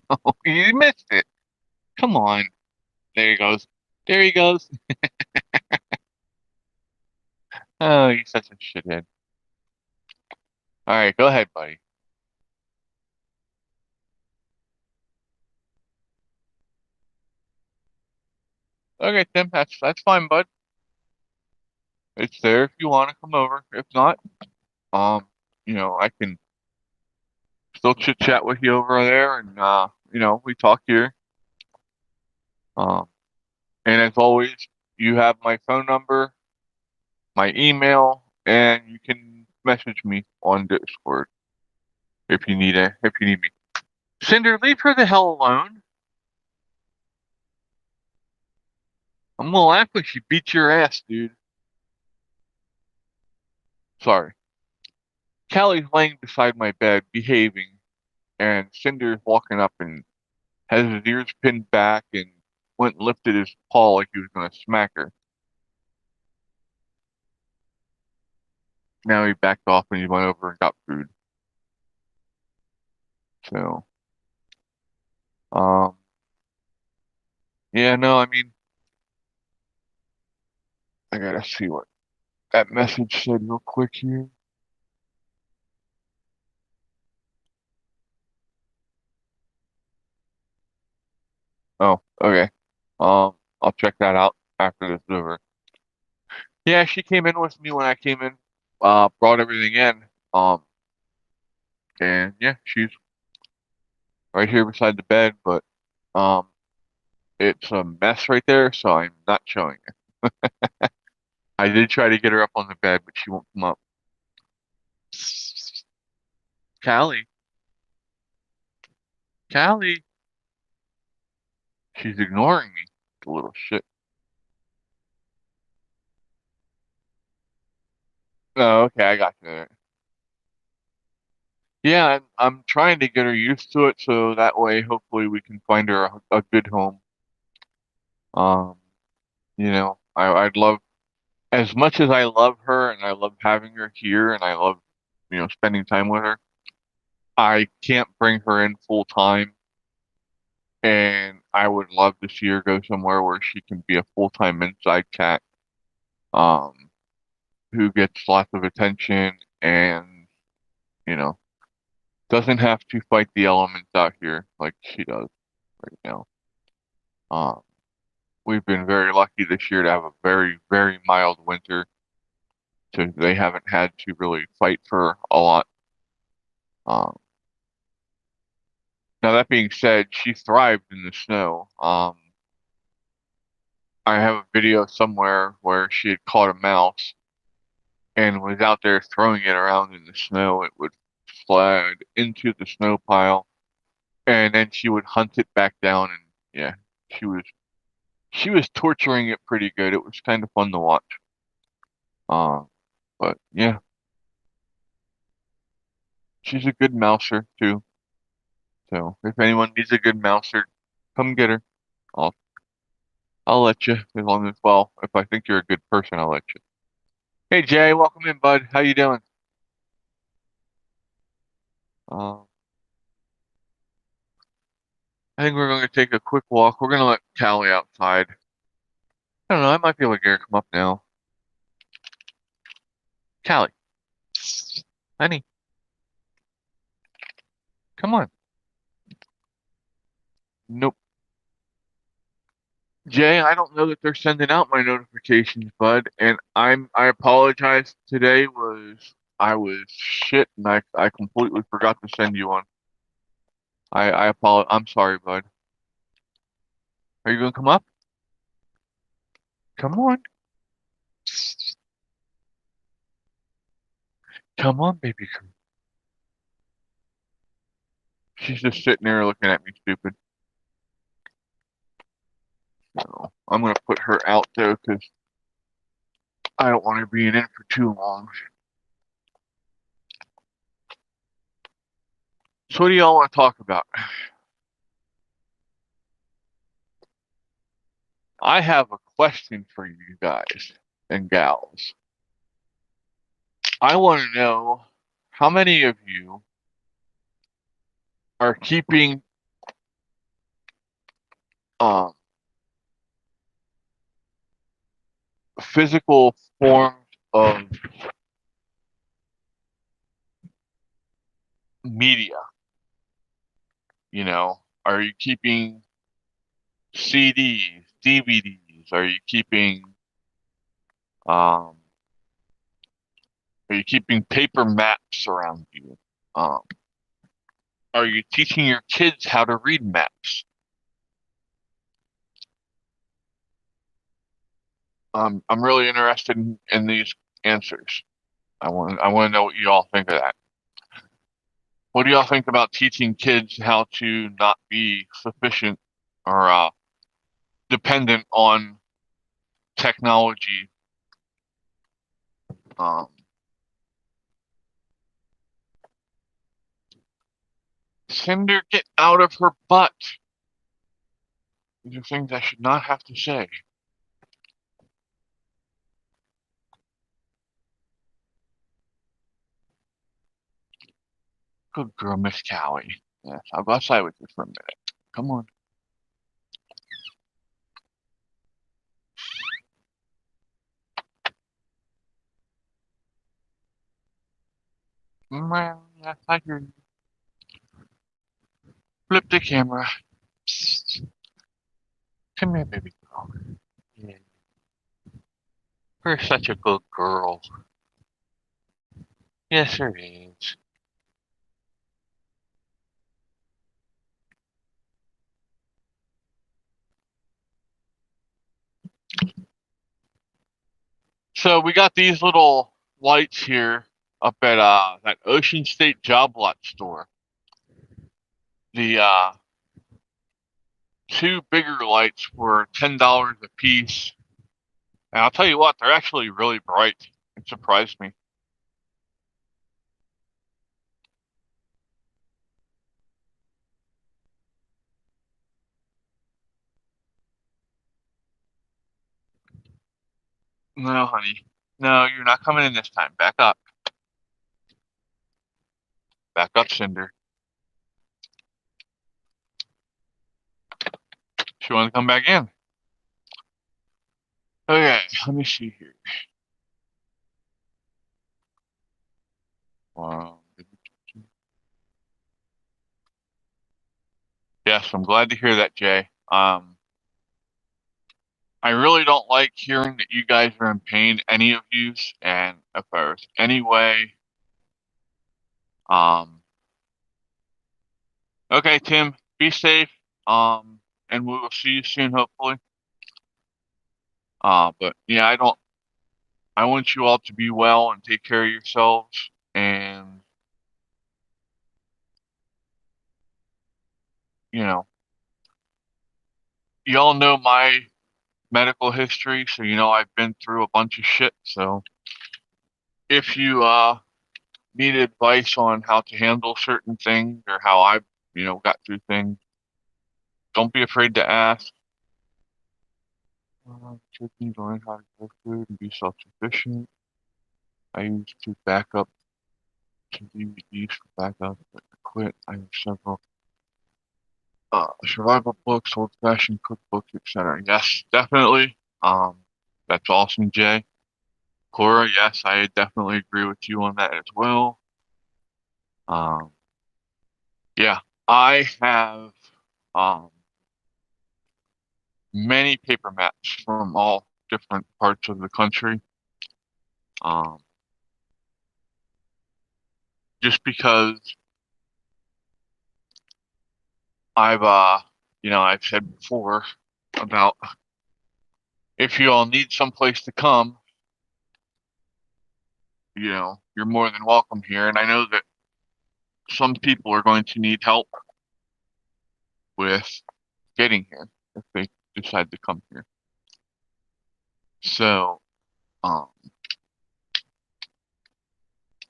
Oh, you missed it. Come on. There he goes. There he goes. Oh, he's such a shithead. All right, go ahead, buddy. Okay, Tim, that's fine, bud. It's there if you want to come over. If not, I can still chit chat with you over there, and we talk here. Um, and as always, you have my phone number, my email, and you can message me on Discord if you need me. Cinder, leave her the hell alone. I'm gonna laugh when she beats your ass, dude. Sorry. Callie's laying beside my bed, behaving, and Cinder's walking up and has his ears pinned back and went and lifted his paw like he was gonna smack her. Now he backed off and he went over and got food. So, um, yeah, no, I mean, I gotta see what that message said real quick here. Oh, okay. I'll check that out after this is over. Yeah, she came in with me when I came in, brought everything in. And yeah, she's right here beside the bed, but um, it's a mess right there, so I'm not showing it. I did try to get her up on the bed, but she won't come up. Callie, Callie, she's ignoring me, the little shit. Oh, okay, I got you there. Yeah, I'm trying to get her used to it, so that way, hopefully, we can find her a good home. Um, I'd love, as much as I love her and I love having her here and I love, spending time with her, I can't bring her in full time. And I would love to see her go somewhere where she can be a full-time inside cat, um, who gets lots of attention and, you know, doesn't have to fight the elements out here like she does. right now. We've been very lucky this year to have a very, very mild winter, so they haven't had to really fight for a lot. Um, Now that being said, she thrived in the snow. I have a video somewhere where she had caught a mouse and was out there throwing it around in the snow. It would slide into the snow pile, and then she would hunt it back down. And yeah, she was she was torturing it pretty good. It was kind of fun to watch. Um, but yeah, she's a good mouser too. So if anyone needs a good mouser, come get her. I'll I'll let you as long as well. If I think you're a good person, I'll let you. Hey Jay, welcome in, bud. How you doing? Uh, I think we're going to take a quick walk. We're going to let Callie outside. I don't know. I might be able to get her to come up now. Callie, honey, come on. Nope. Jay, I don't know that they're sending out my notifications, bud, and I apologize. Today I was shit, and I completely forgot to send you one. I apologize. I'm sorry, bud. Are you gonna come up? Come on. Come on, baby. She's just sitting there looking at me stupid. So I'm gonna put her out though, because I don't want her being in for too long. So what do y'all want to talk about? I have a question for you guys and gals. I want to know how many of you are keeping um, physical forms of media. You know, are you keeping CDs, DVDs? Um, are you keeping paper maps around you? Um, are you teaching your kids how to read maps? I'm really interested in these answers. I want to know what you all think of that. What do y'all think about teaching kids how to not be sufficient or dependent on technology? Um, Cinder, get out of her butt. These are things I should not have to say. Good girl, Miss Callie. Yes, I'll go outside with you for a minute. Come on. Well, yes, I hear you. Flip the camera. Psst. Come here, baby girl. Yeah. You're such a good girl. Yes, there is. So we got these little lights here up at that Ocean State Job Lot store. The two bigger lights were $10 a piece. And I'll tell you what, they're actually really bright. It surprised me. No, honey. No, you're not coming in this time. Back up. Back up, Cinder. She wants to come back in. Okay, let me see here. Wow. Yeah, Yes, I'm glad to hear that, Jay. I really don't like hearing that you guys are in pain, any of yous, and if there's any way, um, okay, Tim, be safe, and we will see you soon, hopefully. But yeah, I want you all to be well and take care of yourselves, and, you know, y'all know my medical history, so you know I've been through a bunch of shit, so if you, need advice on how to handle certain things or how I, got through things, don't be afraid to ask. Kids need to learn how to grow food and be self-sufficient. I used to back up to DVDs for backup, but I quit. I have several survival books, old-fashioned cookbooks, etc. Yes, definitely. That's awesome, Jay. Cora, yes, I definitely agree with you on that as well. Um, yeah, I have um many paper maps from all different parts of the country. Um, just because I've said before about if you all need someplace to come, you're more than welcome here. And I know that some people are going to need help with getting here if they decide to come here. So, um,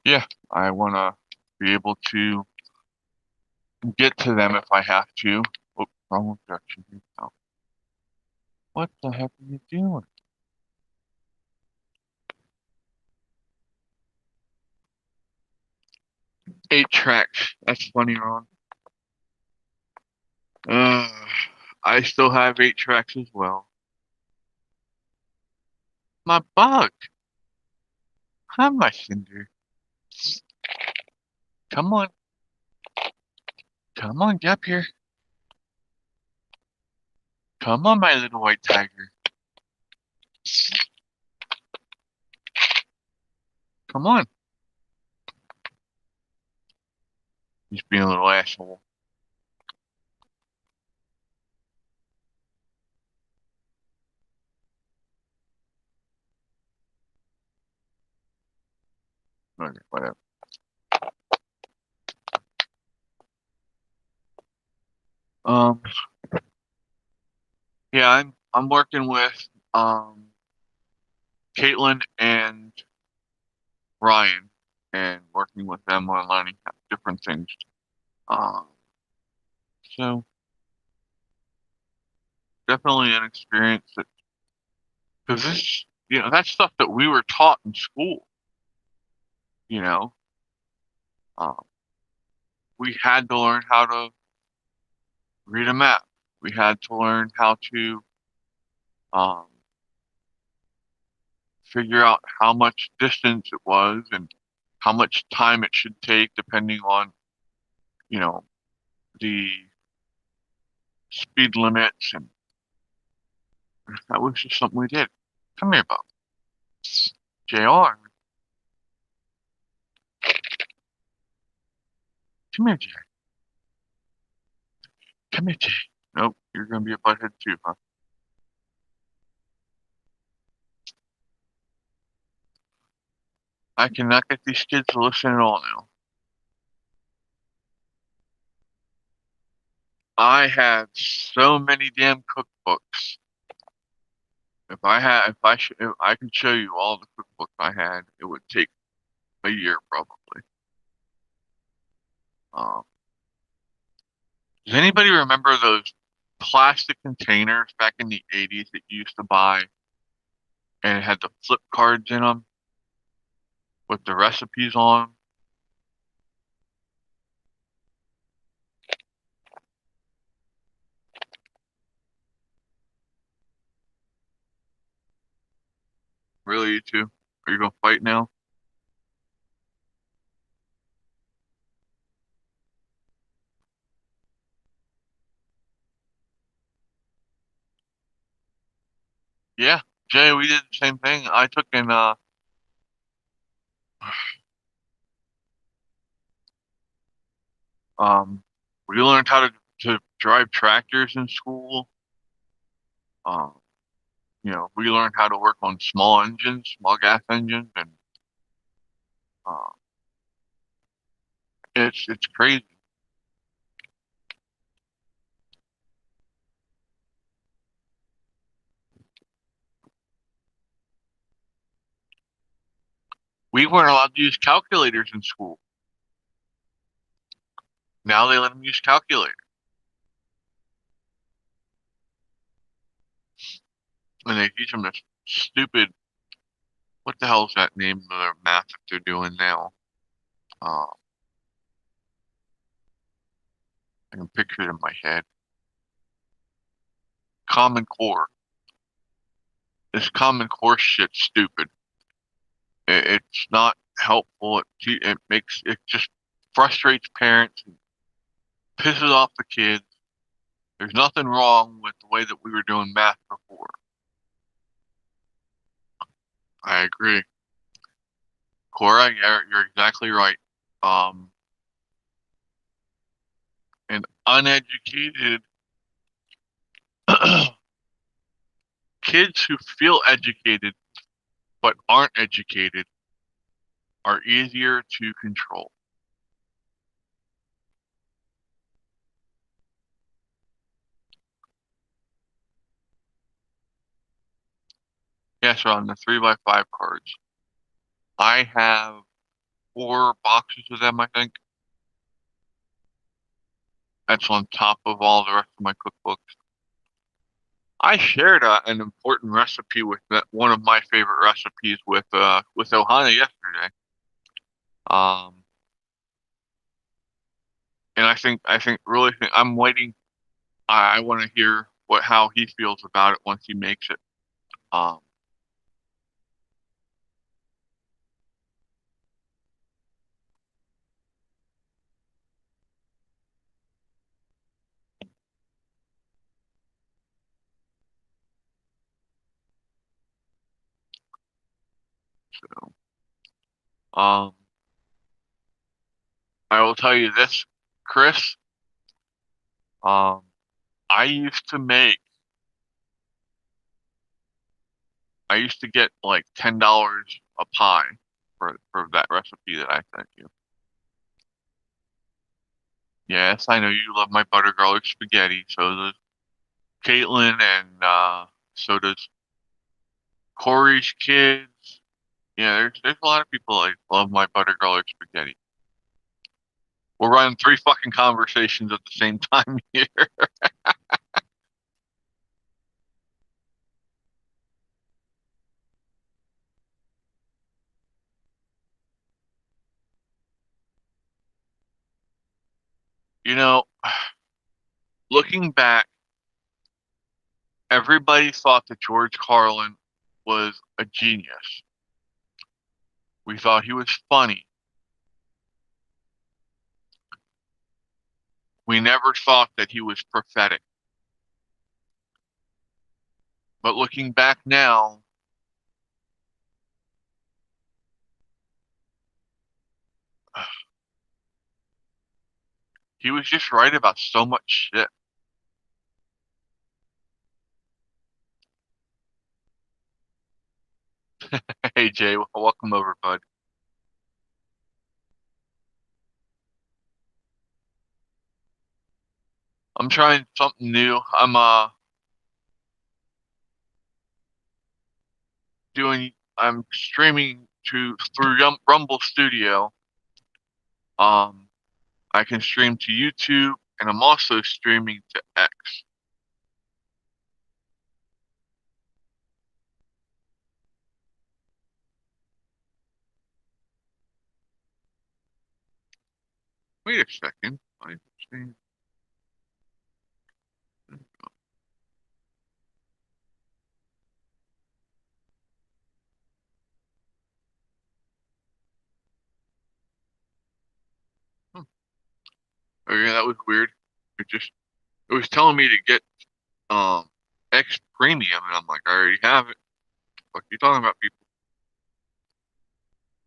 yeah, I want to be able to get to them if I have to. Oh, wrong direction. Here we go. What the heck are you doing? 8 tracks. That's funny, Ron. Uh, I still have 8 tracks as well. My bug. Hi, my Cinder. Come on. Come on, get up here. Come on, my little white tiger. Come on. He's being a little asshole. Okay, whatever. Um, yeah, I'm working with Caitlin and Ryan and working with them on learning different things. Um, so definitely an experience that because this, that's stuff that we were taught in school. You know, um, we had to learn how to read a map. We had to learn how to um, figure out how much distance it was and how much time it should take, depending on, you know, the speed limits, and that was just something we did. Come here, Bob. JR. Come here, Jay. Come here, Jay. Nope, you're gonna be a butthead too, huh? I cannot get these kids to listen at all now. I have so many damn cookbooks. If I could show you all the cookbooks I had, it would take a year probably. Um, does anybody remember those plastic containers back in the 80s that you used to buy and it had the flip cards in them with the recipes on 'em? Really, you two? Are you gonna fight now? Yeah, Jay, we did the same thing. I took in um we learned how to drive tractors in school. Um, we learned how to work on small engines, small gas engines, and uh, it's crazy. We weren't allowed to use calculators in school. Now they let them use calculators, and they teach them this stupid. What the hell's that name of their math that they're doing now? Uh, I can picture it in my head. Common Core. This Common Core shit's stupid. It's not helpful. It just frustrates parents and pisses off the kids. There's nothing wrong with the way that we were doing math before. I agree. Cora, you're exactly right. Um, and uneducated kids who feel educated but aren't educated are easier to control. Yes, on the 3x5 cards. I have 4 boxes of them, I think. That's on top of all the rest of my cookbooks. I shared an important recipe with one of my favorite recipes with Ohana yesterday. Um, and I'm waiting. I want to hear how he feels about it once he makes it. Um, so, um, I will tell you this, Chris. Um, I used to make. I used to get like $10 a pie for that recipe that I sent you. Yes, I know you love my butter garlic spaghetti. So does Caitlin, and so does Corey's kids. Yeah, there's a lot of people that love my butter garlic spaghetti. We're running 3 fucking conversations at the same time here. You know, looking back, everybody thought that George Carlin was a genius. We thought he was funny. We never thought that he was prophetic. But looking back now, he was just right about so much shit. Hey Jay, welcome over, bud. I'm trying something new. I'm streaming through Rumble Studio. I can stream to YouTube, and I'm also streaming to X. Wait a second. Hmm. Oh yeah, that was weird. It was telling me to get um X premium, and I'm like, I already have it. What are you talking about, people?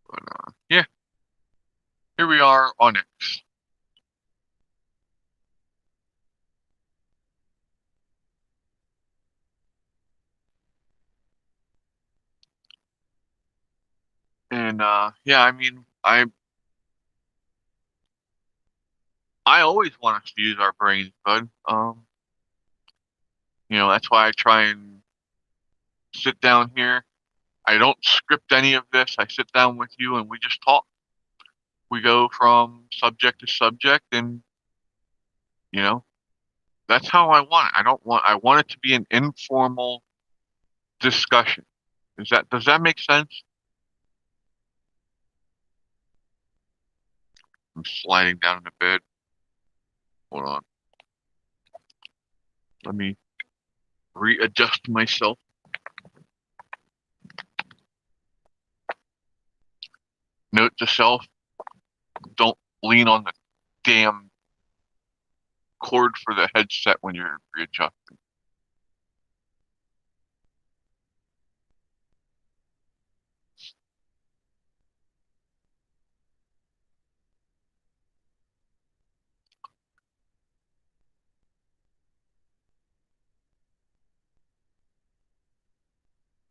But yeah, here we are on X. And yeah, I mean, I always want us to use our brains, bud. You know, that's why I try and sit down here. I don't script any of this. I sit down with you and we just talk. We go from subject to subject, and you know, that's how I want it. I want it to be an informal discussion. Does that make sense? I'm sliding down in the bed. Hold on. Let me readjust myself. Note to self, don't lean on the damn cord for the headset when you're readjusting.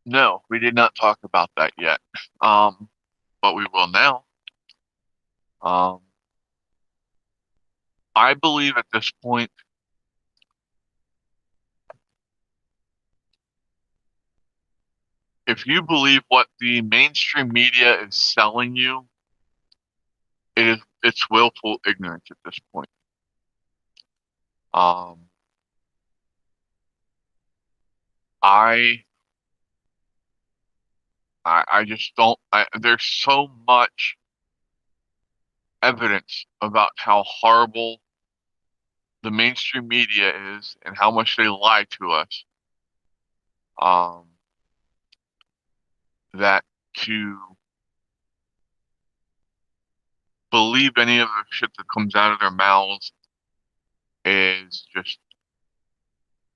No, we did not talk about that yet. But we will now. Um, I believe at this point, if you believe what the mainstream media is selling you, it's willful ignorance at this point. I I just don't. There's so much evidence about how horrible the mainstream media is and how much they lie to us. That to believe any of the shit that comes out of their mouths is just,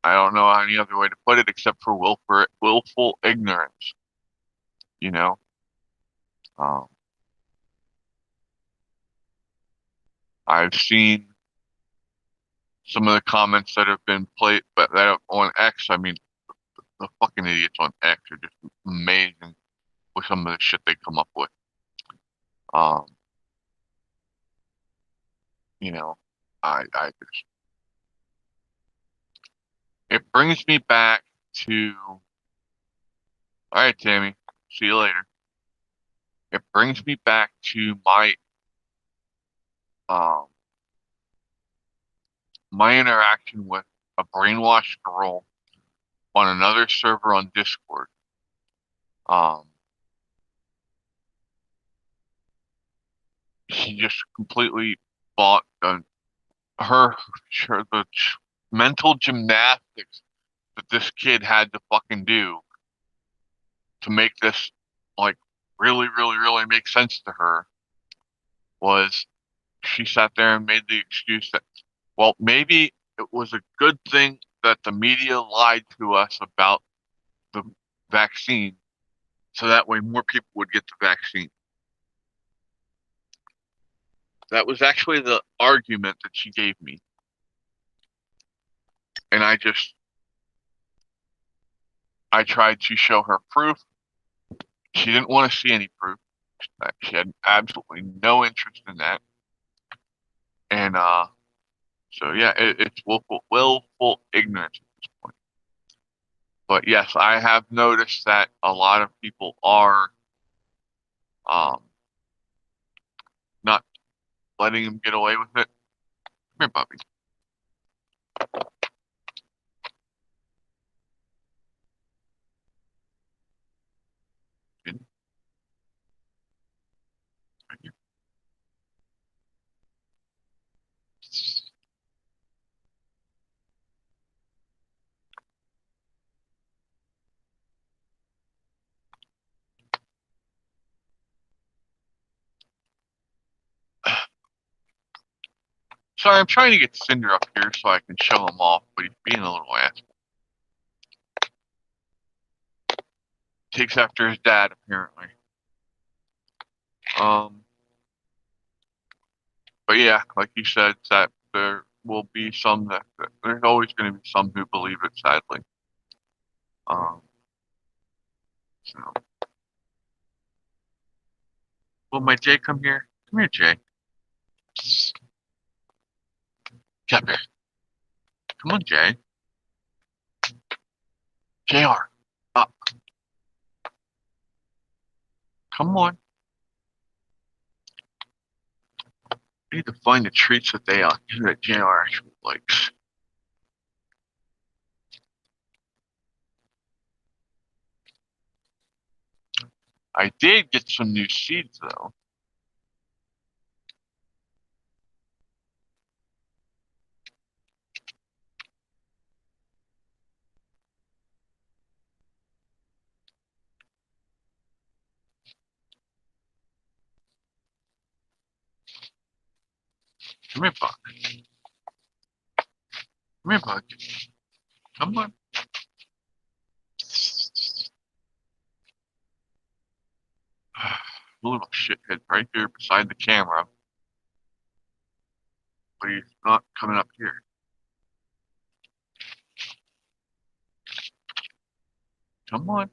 I don't know any other way to put it except for willful ignorance. You know, I've seen some of the comments that have been played, but that on X. I mean, the fucking idiots on X are just amazing with some of the shit they come up with. You know, I just, it brings me back to, all right, Tammy, see you later. It brings me back to my interaction with a brainwashed girl on another server on Discord. She just completely bought the mental gymnastics that this kid had to fucking do to make this like really, really, really make sense to her. Was she sat there and made the excuse that, well, maybe it was a good thing that the media lied to us about the vaccine so that way more people would get the vaccine. That was actually the argument that she gave me. And I tried to show her proof. She didn't want to see any proof. She had absolutely no interest in that. And so yeah, it's willful ignorance at this point. But yes, I have noticed that a lot of people are not letting him get away with it. Come here, puppy. Right here. Sorry, I'm trying to get Cinder up here so I can show him off, but he's being a little asshole. takes after his dad, apparently. But yeah, like you said, that there will be some that there's always going to be some who believe it, sadly. So, will my Jay come here? Come here, Jay. Come here. Come on, Jay. JR, up. Come on. I need to find the treats that that JR actually likes. I did get some new seeds though. Come here, Buck. Come here, Buck. Come on. Little shithead right there beside the camera. But he's not coming up here. Come on.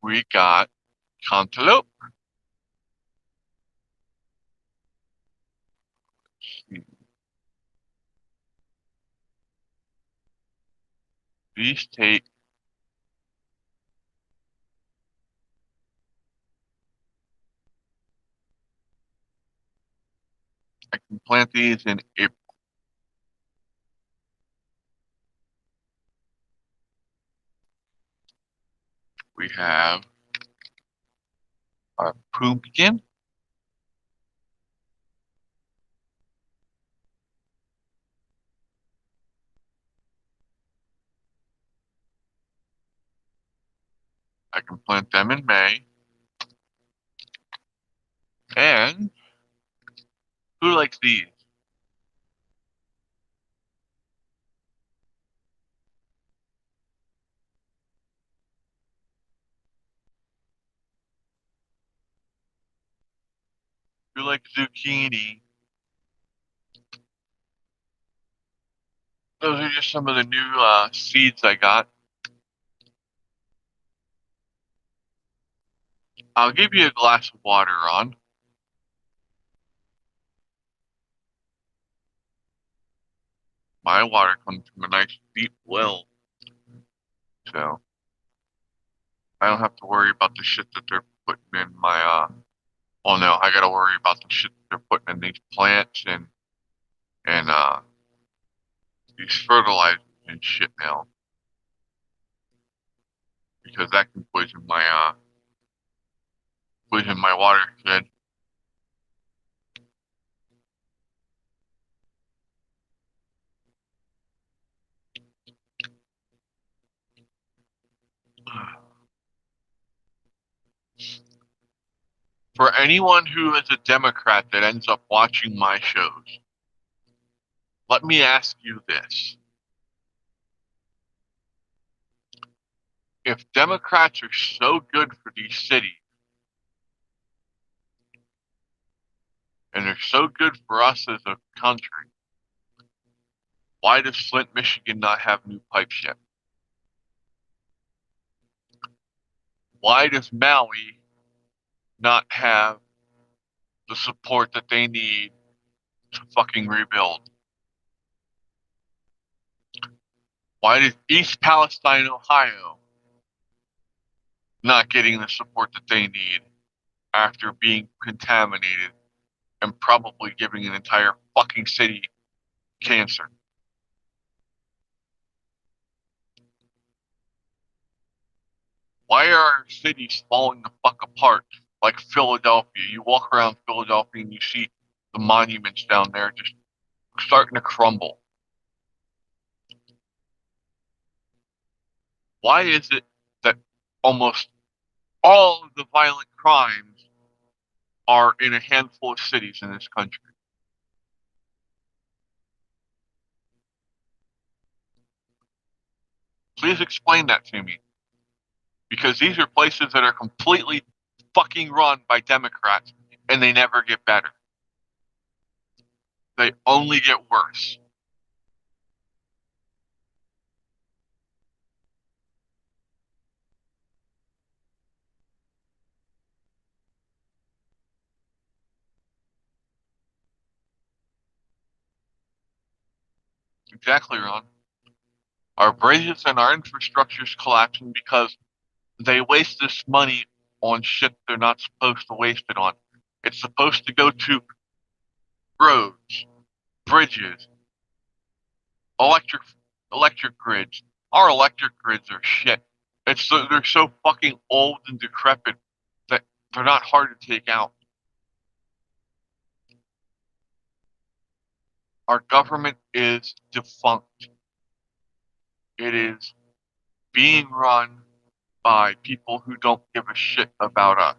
We got cantaloupe. These take I can plant these in April. We have our pumpkin. I can plant them in May. And who likes these? Who likes zucchini? Those are just some of the new seeds I got. I'll give you a glass of water, Ron. My water comes from a nice deep well. So I don't have to worry about the shit that they're putting in my oh no, I gotta worry about the shit that they're putting in these plants and these fertilizers and shit now. Because that can poison my water kid. For anyone who is a Democrat that ends up watching my shows, let me ask you this. If Democrats are so good for these cities, and they're so good for us as a country, why does Flint, Michigan not have new pipes yet? Why does Maui not have the support that they need to fucking rebuild? Why does East Palestine, Ohio not getting the support that they need after being contaminated and probably giving an entire fucking city cancer? Why are our cities falling the fuck apart? Like Philadelphia. You walk around Philadelphia and you see the monuments down there just starting to crumble. Why is it that almost all of the violent crimes are in a handful of cities in this country? Please explain that to me. Because these are places that are completely fucking run by Democrats, and they never get better. They only get worse. Exactly, Ron. Our bridges and our infrastructure is collapsing because they waste this money on shit they're not supposed to waste it on. It's supposed to go to roads, bridges, electric electric grids. Our electric grids are shit. They're so fucking old and decrepit that they're not hard to take out. Our government is defunct. It is being run by people who don't give a shit about us.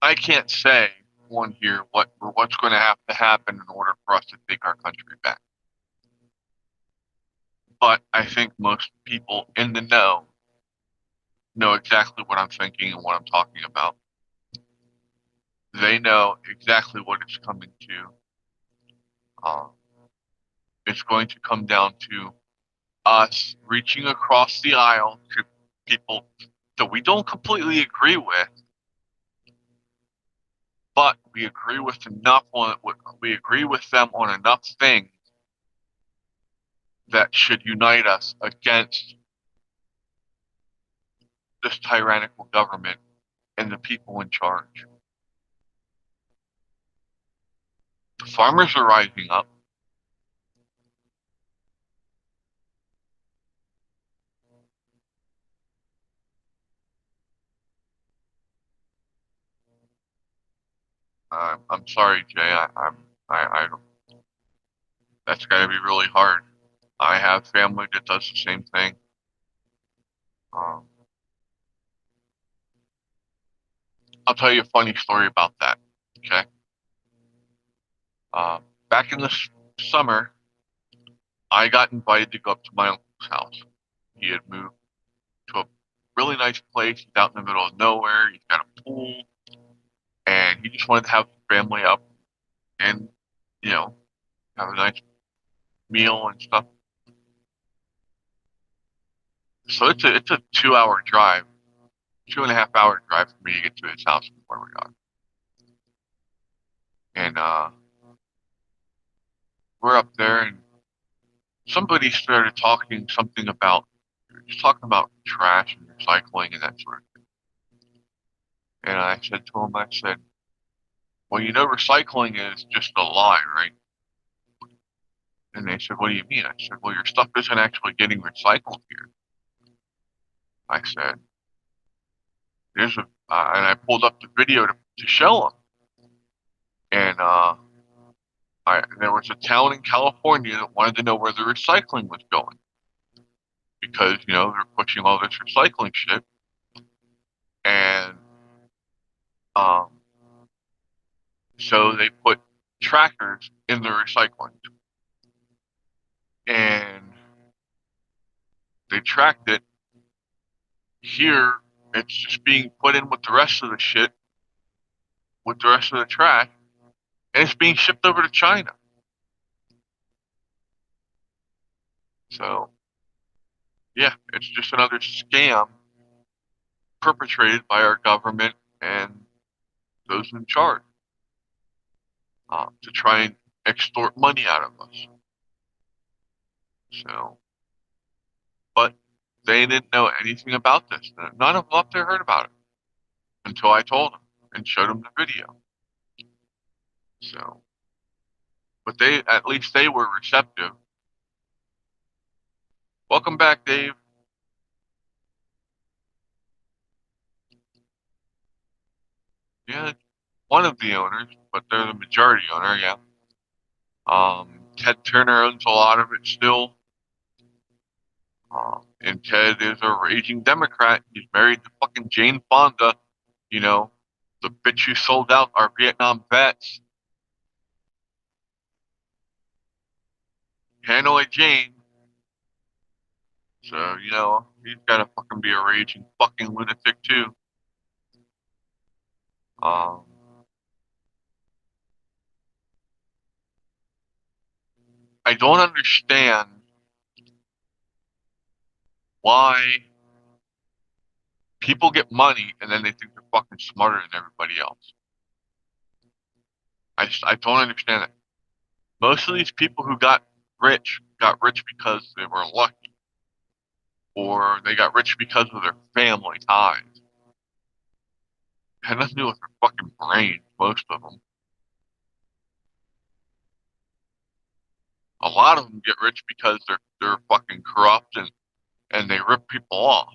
I can't say on here what's going to have to happen in order for us to take our country back. But I think most people in the know exactly what I'm thinking and what I'm talking about. They know exactly what it's coming to. It's going to come down to us reaching across the aisle to people that we don't completely agree with, but we agree with them on enough things that should unite us against this tyrannical government and the people in charge. The farmers are rising up. I'm sorry, Jay. I don't. That's got to be really hard. I have family that does the same thing. I'll tell you a funny story about that. Okay. Back in the summer, I got invited to go up to my uncle's house. He had moved to a really nice place. He's out in the middle of nowhere. He's got a pool, and he just wanted to have the family up and, have a nice meal and stuff. So it's a 2-hour drive, 2.5-hour drive for me to get to his house from where we are. And we're up there, and somebody started talking something about trash and recycling and that sort of thing. And I said to him, well, recycling is just a lie, right? And they said, what do you mean? I said, well, your stuff isn't actually getting recycled here. I said, and I pulled up the video to show them. And there was a town in California that wanted to know where the recycling was going. Because, they're pushing all this recycling shit. And so they put trackers in the recycling. And they tracked it. Here, it's just being put in with the rest of the shit, with the rest of the trash, and it's being shipped over to China. So, yeah, it's just another scam perpetrated by our government and those in charge to try and extort money out of us. So, but they didn't know anything about this. None of them up there heard about it until I told them and showed them the video. So, but at least they were receptive. Welcome back, Dave. Yeah, one of the owners, but they're the majority owner, yeah. Ted Turner owns a lot of it still. And Ted is a raging Democrat. He's married to fucking Jane Fonda, you know, the bitch who sold out our Vietnam vets. Hanoi Jane. So, you know, he's gotta fucking be a raging fucking lunatic too. I don't understand why people get money and then they think they're fucking smarter than everybody else. I don't understand it. Most of these people who got rich because they were lucky, or they got rich because of their family ties. It had nothing to do with their fucking brains, most of them. A lot of them get rich because they're fucking corrupt and they rip people off.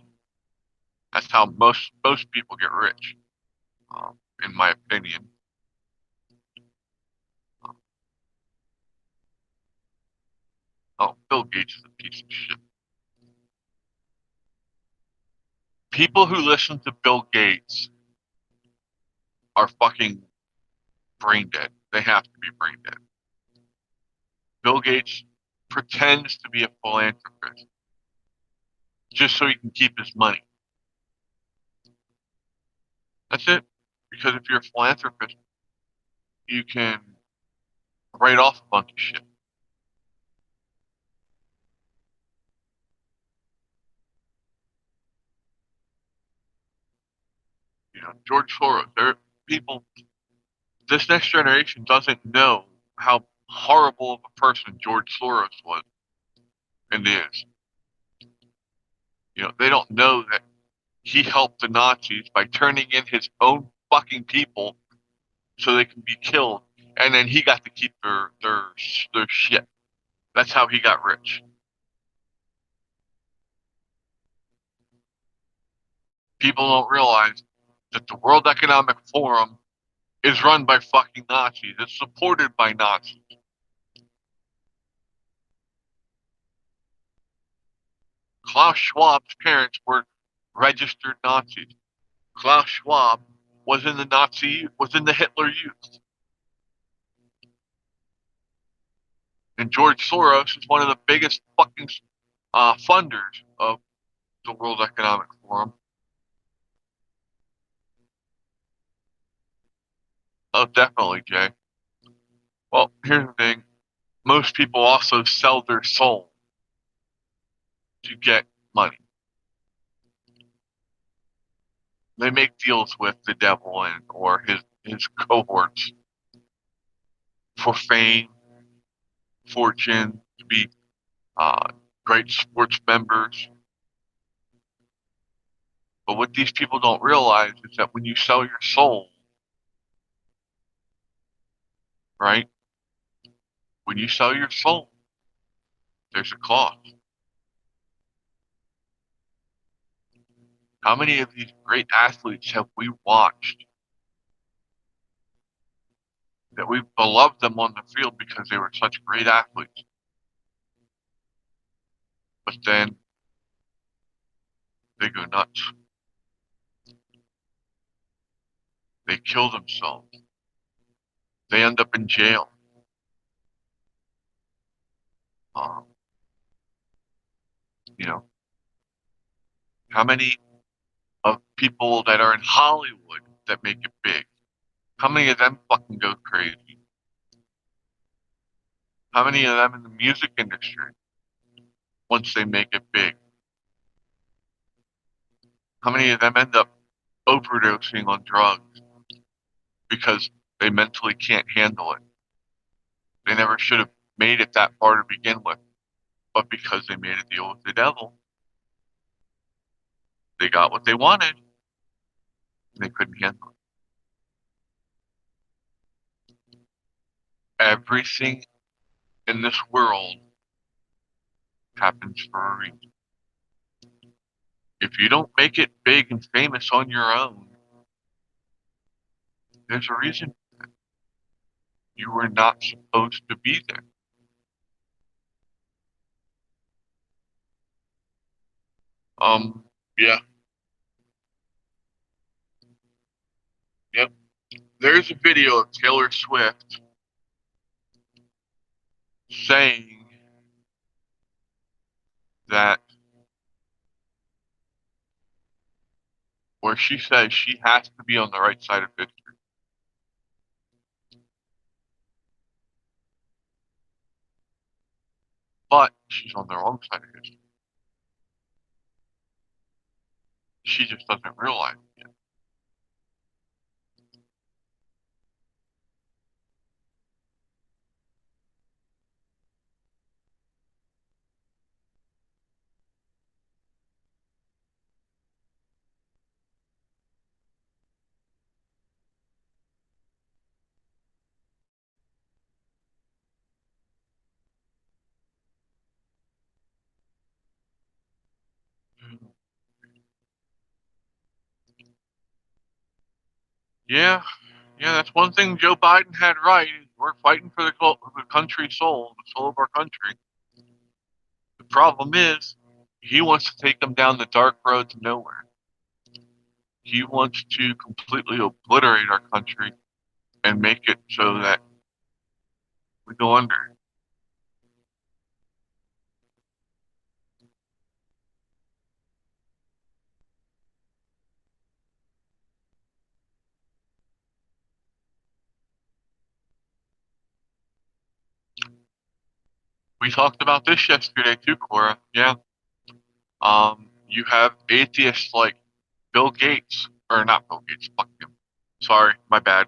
That's how most people get rich, in my opinion. Oh, Bill Gates is a piece of shit. People who listen to Bill Gates are fucking brain dead. They have to be brain dead. Bill Gates pretends to be a philanthropist just so he can keep his money. That's it. Because if you're a philanthropist, you can write off a bunch of shit. You know, George Soros, there are people, this next generation doesn't know how horrible of a person George Soros was and is. You know, they don't know that he helped the Nazis by turning in his own fucking people so they can be killed, and then he got to keep their shit. That's how he got rich. People don't realize that the World Economic Forum is run by fucking Nazis. It's supported by Nazis. Klaus Schwab's parents were registered Nazis. Klaus Schwab was in the Hitler Youth. And George Soros is one of the biggest fucking funders of the World Economic Forum. Oh, definitely, Jay. Well, here's the thing. Most people also sell their soul to get money. They make deals with the devil or his cohorts for fame, fortune, to be great sports members. But what these people don't realize is that when you sell your soul, right? When you sell your soul, there's a cost. How many of these great athletes have we watched that we beloved them on the field because they were such great athletes? But then they go nuts. They kill themselves. They end up in jail. You know, how many of people that are in Hollywood that make it big, how many of them fucking go crazy? How many of them in the music industry, once they make it big, how many of them end up overdosing on drugs because they mentally can't handle it? They never should have made it that far to begin with, but because they made a deal with the devil, they got what they wanted, and they couldn't handle it. Everything in this world happens for a reason. If you don't make it big and famous on your own, there's a reason. You were not supposed to be there. Yeah. Yep. There's a video of Taylor Swift saying that, where she says she has to be on the right side of history. But she's on the wrong side of history. She just doesn't realize it yet. Yeah, yeah, that's one thing Joe Biden had right. We're fighting for the country's soul, the soul of our country. The problem is, he wants to take them down the dark road to nowhere. He wants to completely obliterate our country and make it so that we go under. We talked about this yesterday too, Cora. Yeah. You have atheists like Bill Gates, or not Bill Gates, fuck him. Sorry, my bad.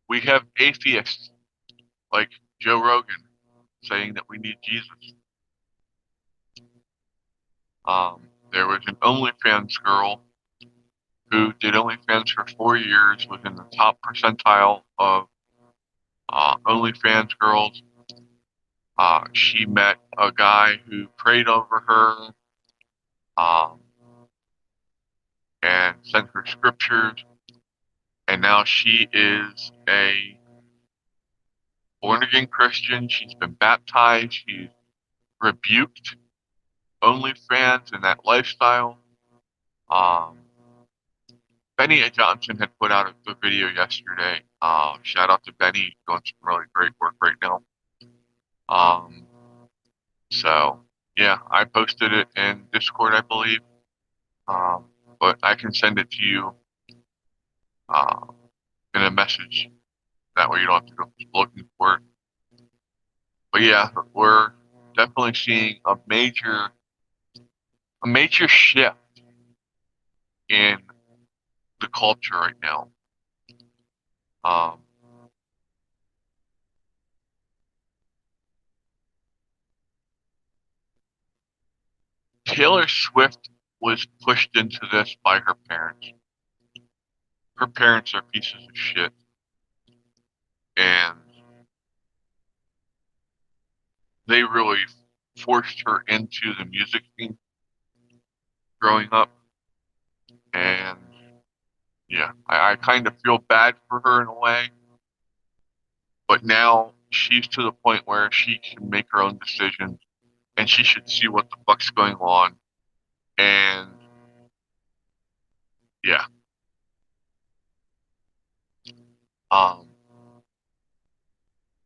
We have atheists like Joe Rogan saying that we need Jesus. There was an OnlyFans girl who did OnlyFans for 4 years, was in the top percentile of OnlyFans girls. She met a guy who prayed over her and sent her scriptures, and now she is a born again Christian. She's been baptized. She's rebuked OnlyFans and that lifestyle. Benny Johnson had put out a video yesterday. Shout out to Benny, doing some really great work right now. So yeah, I posted it in Discord, I believe. But I can send it to you in a message. That way you don't have to go looking for it. But yeah, we're definitely seeing a major shift in the culture right now. Taylor Swift was pushed into this by her parents. Her parents are pieces of shit. And they really forced her into the music scene growing up. And yeah, I kind of feel bad for her in a way. But now she's to the point where she can make her own decisions and she should see what the fuck's going on. And yeah.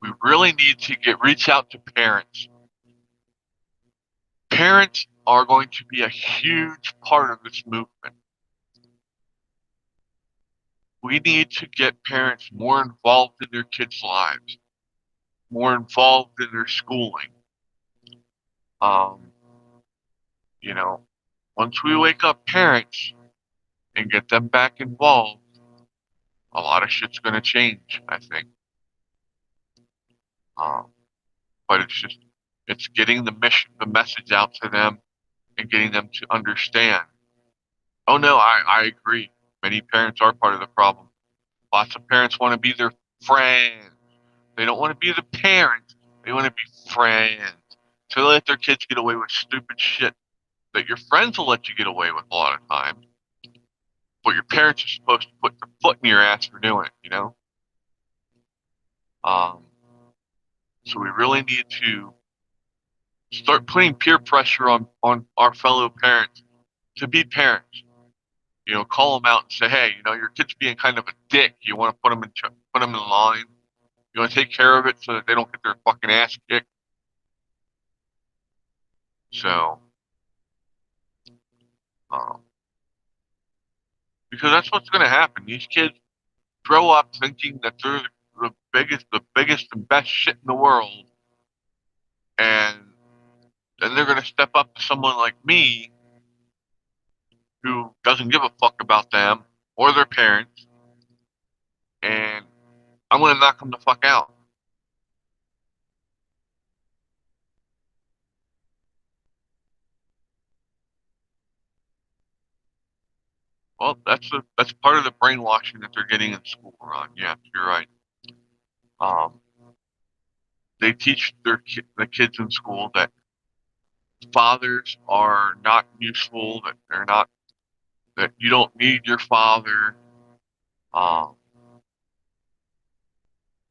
We really need to reach out to parents. Parents are going to be a huge part of this movement. We need to get parents more involved in their kids' lives, more involved in their schooling. Once we wake up parents and get them back involved, a lot of shit's going to change, I think. But it's getting the message out to them and getting them to understand. Oh no, I agree. Many parents are part of the problem. Lots of parents want to be their friends. They don't want to be the parents. They want to be friends. So they let their kids get away with stupid shit that your friends will let you get away with a lot of times. But your parents are supposed to put their foot in your ass for doing it, So we really need to start putting peer pressure on our fellow parents to be parents. Call them out and say, hey, your kid's being kind of a dick. You want to put them in line. You want to take care of it so that they don't get their fucking ass kicked. So, because that's what's going to happen. These kids grow up thinking that they're the biggest and best shit in the world, and then they're going to step up to someone like me who doesn't give a fuck about them or their parents, and I'm going to knock them the fuck out. Well, that's part of the brainwashing that they're getting in school, Ron. Yeah, you're right. They teach the kids in school that fathers are not useful, that you don't need your father.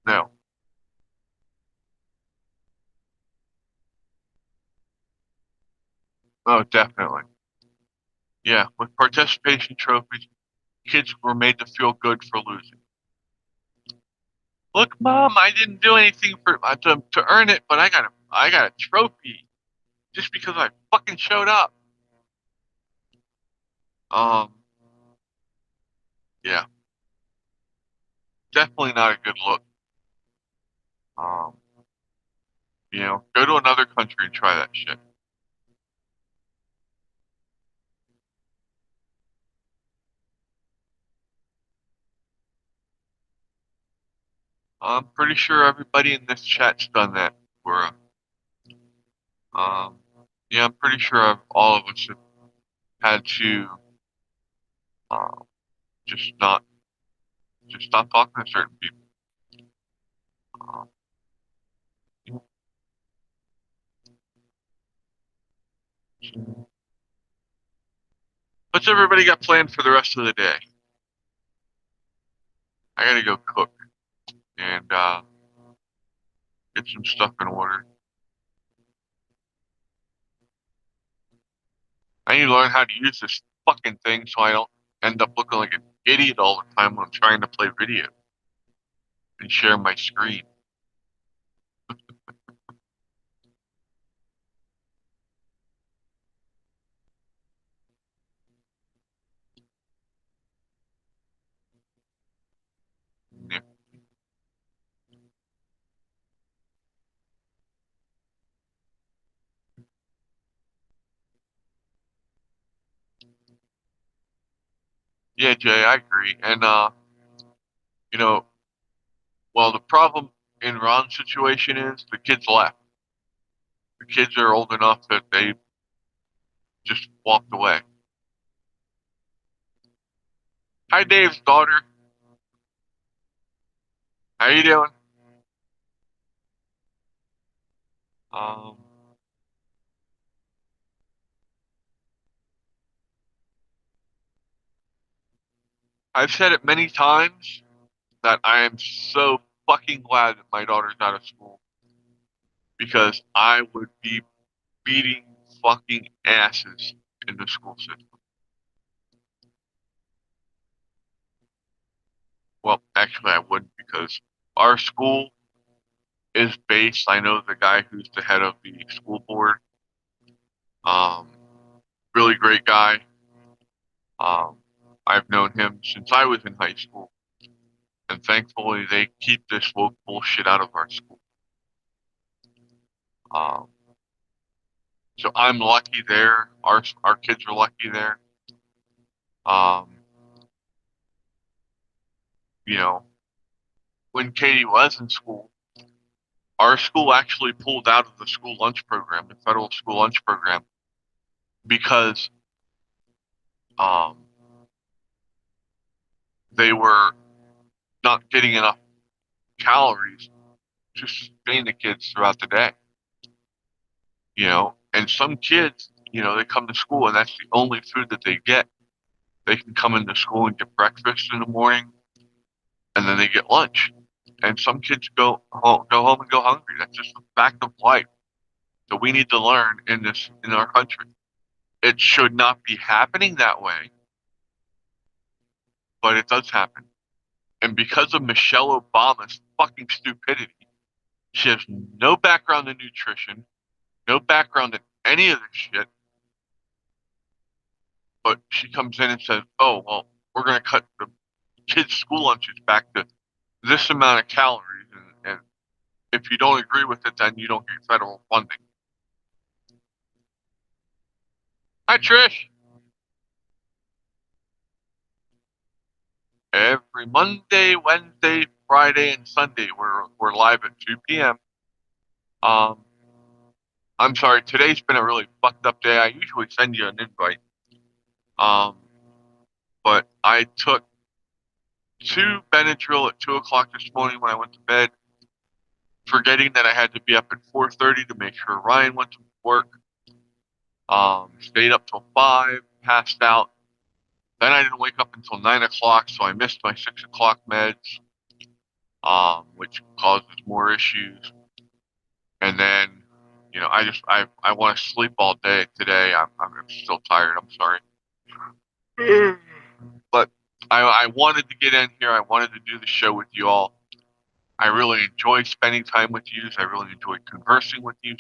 No. Oh, definitely. Yeah, with participation trophies, kids were made to feel good for losing. Look, Mom, I didn't do anything to earn it, but I got a trophy just because I fucking showed up. Yeah, definitely not a good look. Go to another country and try that shit. I'm pretty sure everybody in this chat's done that for. Yeah, I'm pretty sure all of us have had to just stop talking to certain people. What's everybody got planned for the rest of the day? I gotta go cook and get some stuff in order. I need to learn how to use this fucking thing so I don't end up looking like an idiot all the time when I'm trying to play video and share my screen. Yeah. Yeah, Jay, I agree. And well, the problem in Ron's situation is the kids left. The kids are old enough that they just walked away. Hi, Dave's daughter. How you doing? Um, I've said it many times that I am so fucking glad that my daughter's out of school because I would be beating fucking asses in the school system. Well, actually, I wouldn't because our school is based. I know the guy who's the head of the school board. Um, really great guy. Um, I've known him since I was in high school, and thankfully they keep this woke bullshit out of our school. Um, so I'm lucky there. Our kids are lucky there. Um, you know, when Katie was in school, our school actually pulled out of the school lunch program, the federal school lunch program, because um, they were not getting enough calories to sustain the kids throughout the day. And some kids, they come to school and that's the only food that they get. They can come into school and get breakfast in the morning, and then they get lunch. And some kids go home and go hungry. That's just a fact of life that we need to learn in our country. it should not be happening that way, but it does happen. And because of Michelle Obama's fucking stupidity, she has no background in nutrition, no background in any of this shit, but she comes in and says, oh, well, we're going to cut the kids' school lunches back to this amount of calories, and if you don't agree with it, then you don't get federal funding. Hi, Trish. Every Monday, Wednesday, Friday, and Sunday, we're live at 2 p.m. I'm sorry, today's been a really fucked up day. I usually send you an invite. But I took 2 Benadryl at 2 o'clock this morning when I went to bed, forgetting that I had to be up at 4:30 to make sure Ryan went to work. Stayed up till 5, passed out. Then I didn't wake up until 9 o'clock, so I missed my 6 o'clock meds, which causes more issues. And then, you know, I want to sleep all day today. I'm still tired. I'm sorry. But I wanted to get in here. I wanted to do the show with you all. I really enjoy spending time with you. I really enjoy conversing with you.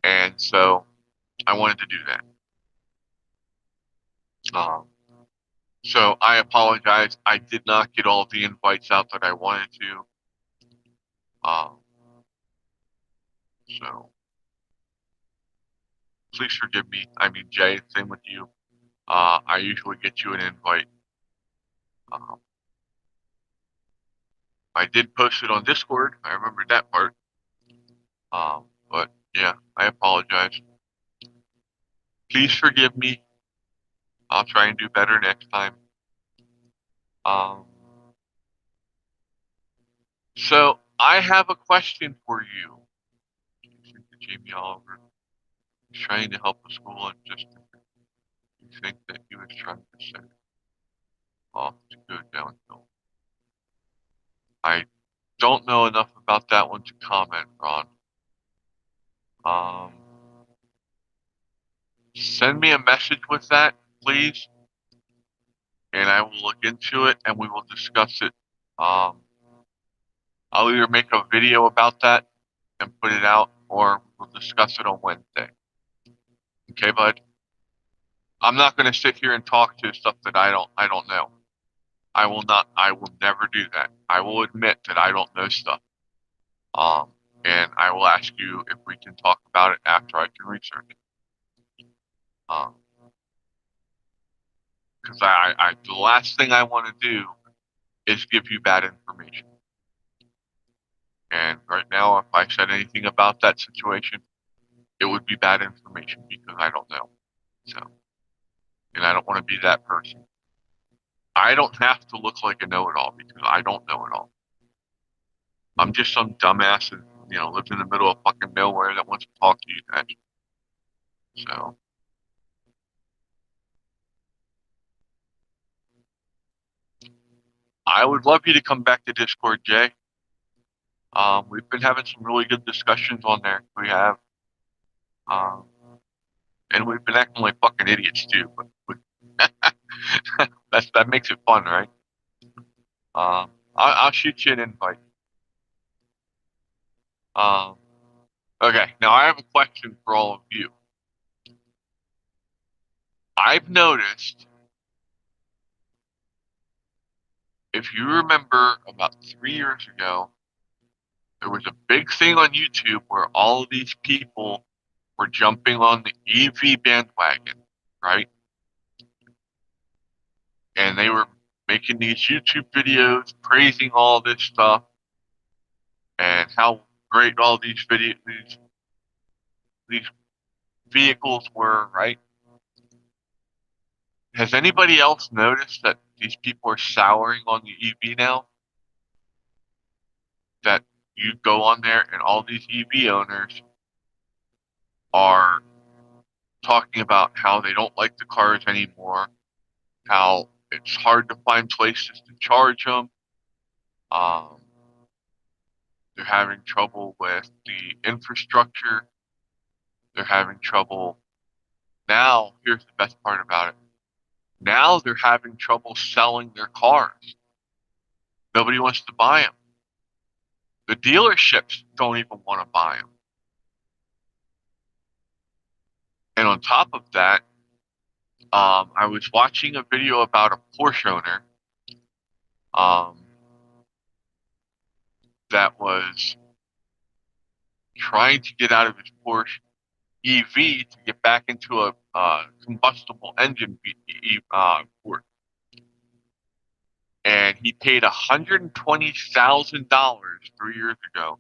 And so I wanted to do that. So I apologize. I did not get all the invites out that I wanted to. So please forgive me. I mean, Jay, same with you. I usually get you an invite. I did post it on Discord. I remember that part. But yeah, I apologize. Please forgive me. I'll try and do better next time. So I have a question for you. Jamie Oliver is trying to help the school and just you think that he was trying to set it off to go downhill. I don't know enough about that one to comment on. Send me a message with that, please, and I will look into it and we will discuss it. I'll either make a video about that and put it out, or we'll discuss it on Wednesday. Okay, bud? I'm not going to sit here and talk to stuff that I don't know. I will never do that. I will admit that I don't know stuff. And I will ask you if we can talk about it after I can research it. Because the last thing I want to do is give you bad information. And right now, if I said anything about that situation, it would be bad information because I don't know. So, and I don't want to be that person. I don't have to look like a know-it-all because I don't know it all. I'm just some dumbass that, you know, lives in the middle of fucking nowhere that wants to talk to you guys. So. I would love you to come back to Discord, Jay. We've been having some really good discussions on there. We have. And we've been acting like fucking idiots too, but that makes it fun, right? I'll shoot you an invite. Okay, now I have a question for all of you. I've noticed, if you remember about 3 years ago, there was a big thing on YouTube where all of these people were jumping on the EV bandwagon, right? And they were making these YouTube videos praising all this stuff and how great all these vehicles were, right? Has anybody else noticed that these people are souring on the EV now? That you go on there and all these EV owners are talking about how they don't like the cars anymore, how it's hard to find places to charge them. They're having trouble with the infrastructure. They're having trouble Now, here's the best part about it. Now they're having trouble selling their cars. Nobody wants to buy them. The dealerships don't even want to buy them. And on top of that, I was watching a video about a Porsche owner that was trying to get out of his Porsche EV to get back into a combustible engine Porsche. And he paid $120,000 3 years ago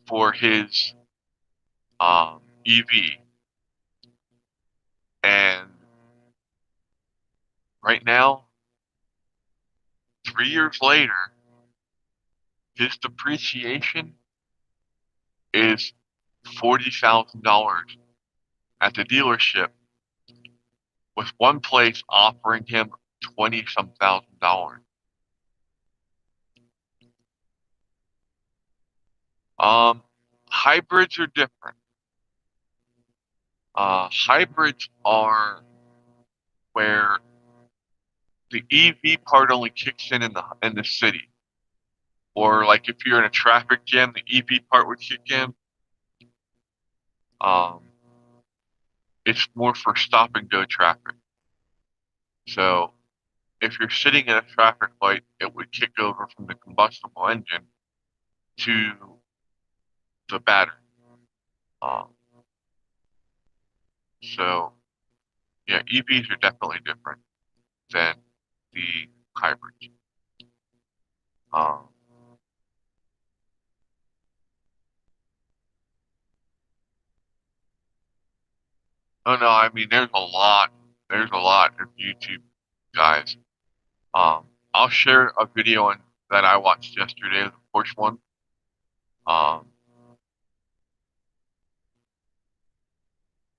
for his EV. And right now, 3 years later, his depreciation is $40,000 at the dealership, with one place offering him $20-some thousand. Hybrids are different. Hybrids are where the EV part only kicks in the city, or like if you're in a traffic jam, the EV part would kick in. It's more for stop and go traffic. So if you're sitting in a traffic light, it would kick over from the combustible engine to the battery. So yeah, EVs are definitely different than the hybrids. Oh no, I mean there's a lot of YouTube guys. I'll share a video that I watched yesterday, the Porsche one.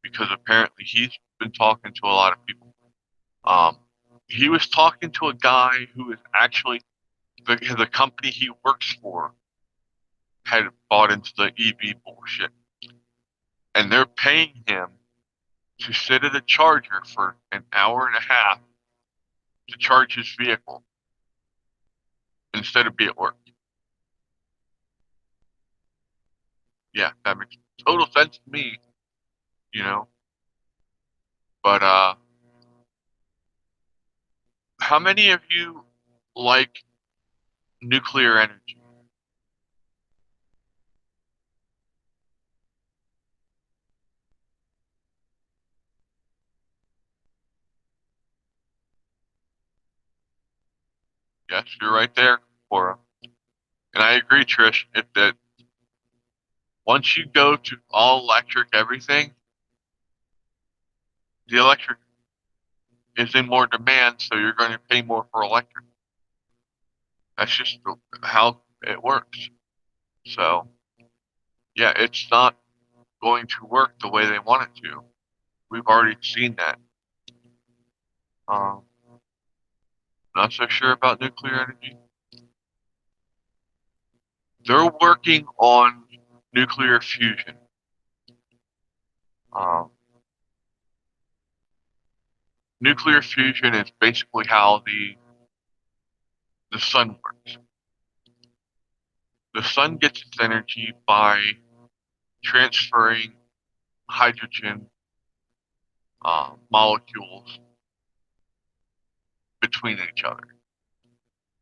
Because apparently he's been talking to a lot of people. He was talking to a guy who is actually the company he works for had bought into the EV bullshit, and they're paying him to sit at a charger for an hour and a half to charge his vehicle instead of be at work. Yeah, that makes total sense to me, you know. But how many of you like nuclear energy? Yes, you're right there, Cora. And I agree, Trish, that once you go to all electric everything, the electric is in more demand, so you're going to pay more for electric. That's just how it works. So, yeah, it's not going to work the way they want it to. We've already seen that. Not so sure about nuclear energy. They're working on nuclear fusion. Nuclear fusion is basically how the sun works. The sun gets its energy by transferring hydrogen molecules between each other.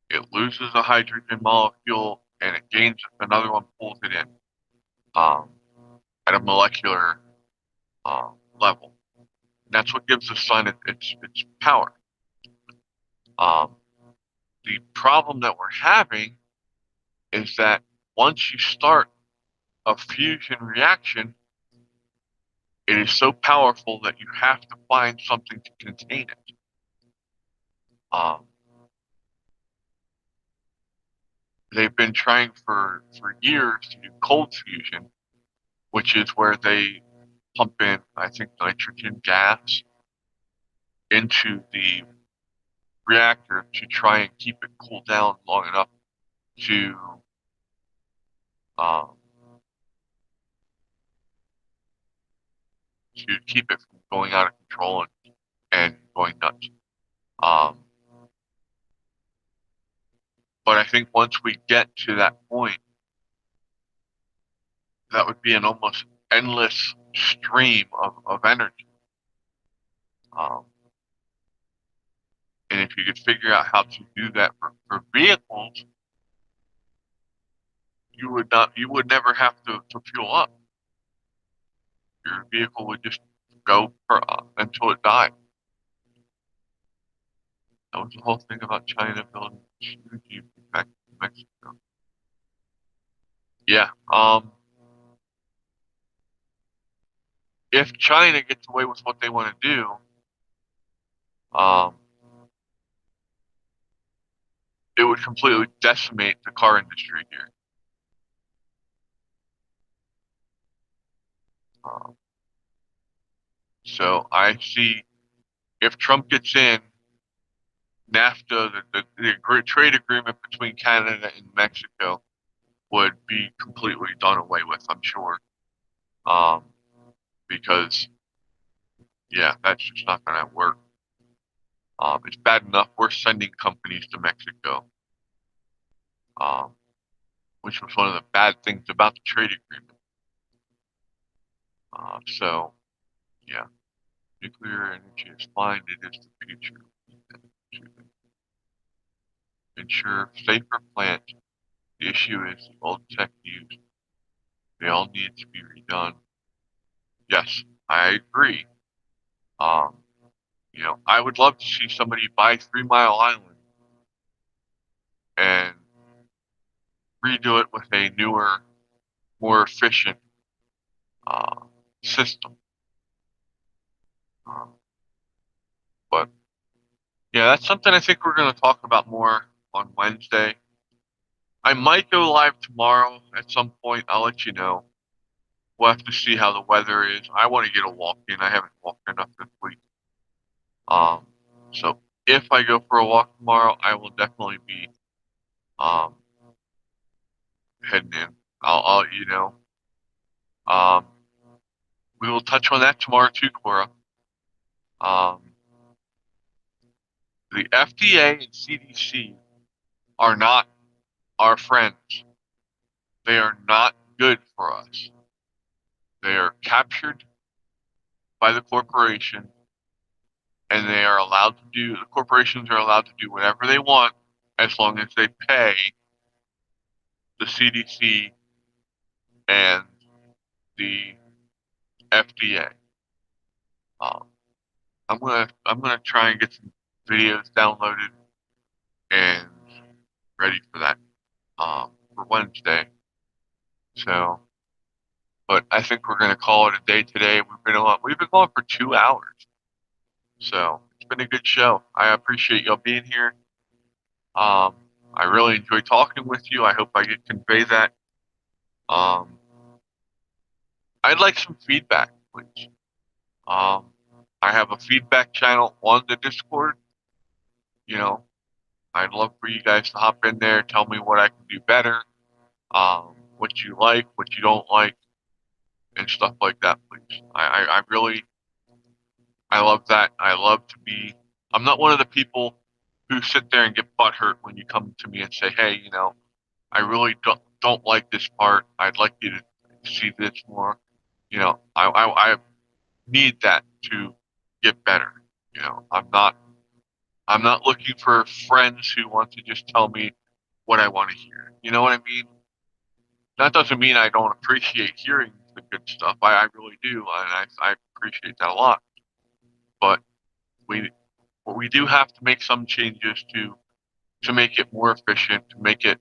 It loses a hydrogen molecule and it gains another one, pulls it in at a molecular level. And that's what gives the sun its power. The problem that we're having is that once you start a fusion reaction, it is so powerful that you have to find something to contain it. They've been trying for years to do cold fusion, which is where they pump in, I think, nitrogen gas into the reactor to try and keep it cooled down long enough to to keep it from going out of control and going nuts. But I think once we get to that point, that would be an almost endless stream of energy. And if you could figure out how to do that for vehicles, you would never have to fuel up. Your vehicle would just go until it died. That was the whole thing about China building huge back in Mexico. Yeah. If China gets away with what they want to do, it would completely decimate the car industry here. So I see if Trump gets in, NAFTA, the trade agreement between Canada and Mexico, would be completely done away with, I'm sure. Because, yeah, that's just not going to work. It's bad enough we're sending companies to Mexico, which was one of the bad things about the trade agreement. So, yeah, nuclear energy is fine. It is the future. Ensure safer plants. The issue is the old tech used. They all need to be redone. Yes, I agree. You know, I would love to see somebody buy 3 Mile Island and redo it with a newer, more efficient system. But yeah, that's something I think we're going to talk about more on Wednesday. I might go live tomorrow at some point. I'll let you know. We'll have to see how the weather is. I want to get a walk in. I haven't walked enough this week. So if I go for a walk tomorrow, I will definitely be heading in. I'll you know. We will touch on that tomorrow too, Cora. The FDA and CDC are not our friends. They are not good for us. They are captured by the corporation, and they are allowed to do, the corporations are allowed to do whatever they want as long as they pay the CDC and the FDA. I'm gonna try and get some videos downloaded and ready for that for Wednesday. So, but I think we're gonna call it a day today. We've been going for 2 hours, so it's been a good show. I appreciate y'all being here. I really enjoy talking with you. I hope I can convey that. I'd like some feedback, please. I have a feedback channel on the Discord. You know, I'd love for you guys to hop in there, tell me what I can do better, what you like, what you don't like, and stuff like that, please. I love that. I love to be, I'm not one of the people who sit there and get butthurt when you come to me and say, hey, you know, I really don't like this part. I'd like you to see this more. You know, I need that to get better. You know, I'm not looking for friends who want to just tell me what I want to hear. You know what I mean? That doesn't mean I don't appreciate hearing the good stuff. I really do, and I appreciate that a lot. But we do have to make some changes to make it more efficient, to make it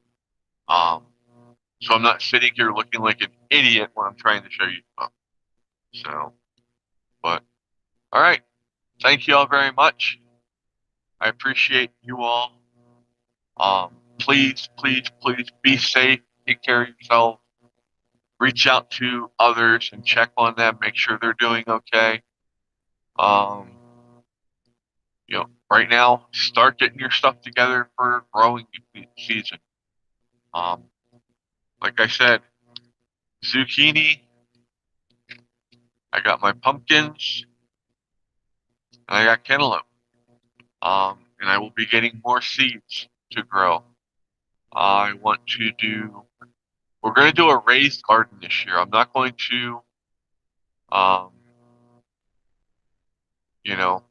so I'm not sitting here looking like an idiot when I'm trying to show you stuff. So, but all right. Thank you all very much. I appreciate you all. Please, please, please be safe. Take care of yourself. Reach out to others and check on them. Make sure they're doing okay. You know, right now, start getting your stuff together for growing season. Like I said, zucchini, I got my pumpkins, and I got cantaloupe. And I will be getting more seeds to grow. I want to do. We're going to do a raised garden this year. I'm not going to, you know,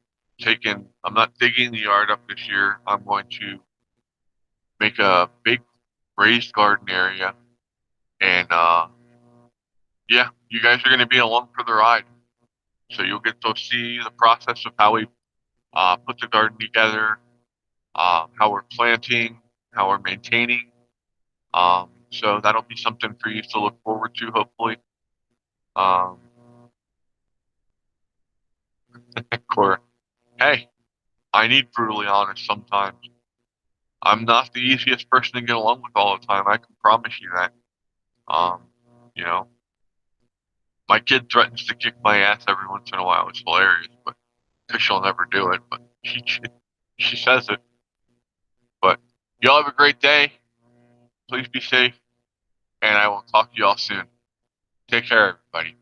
I'm not digging the yard up this year. I'm going to make a big raised garden area. And, yeah, you guys are going to be along for the ride. So you'll get to see the process of how we put the garden together, how we're planting, how we're maintaining. So that'll be something for you to look forward to, hopefully. Or, hey, I need brutally honest sometimes. I'm not the easiest person to get along with all the time. I can promise you that. You know, my kid threatens to kick my ass every once in a while. It's hilarious, but because she'll never do it, but she says it. But y'all have a great day. Please be safe, and I will talk to y'all soon. Take care, everybody.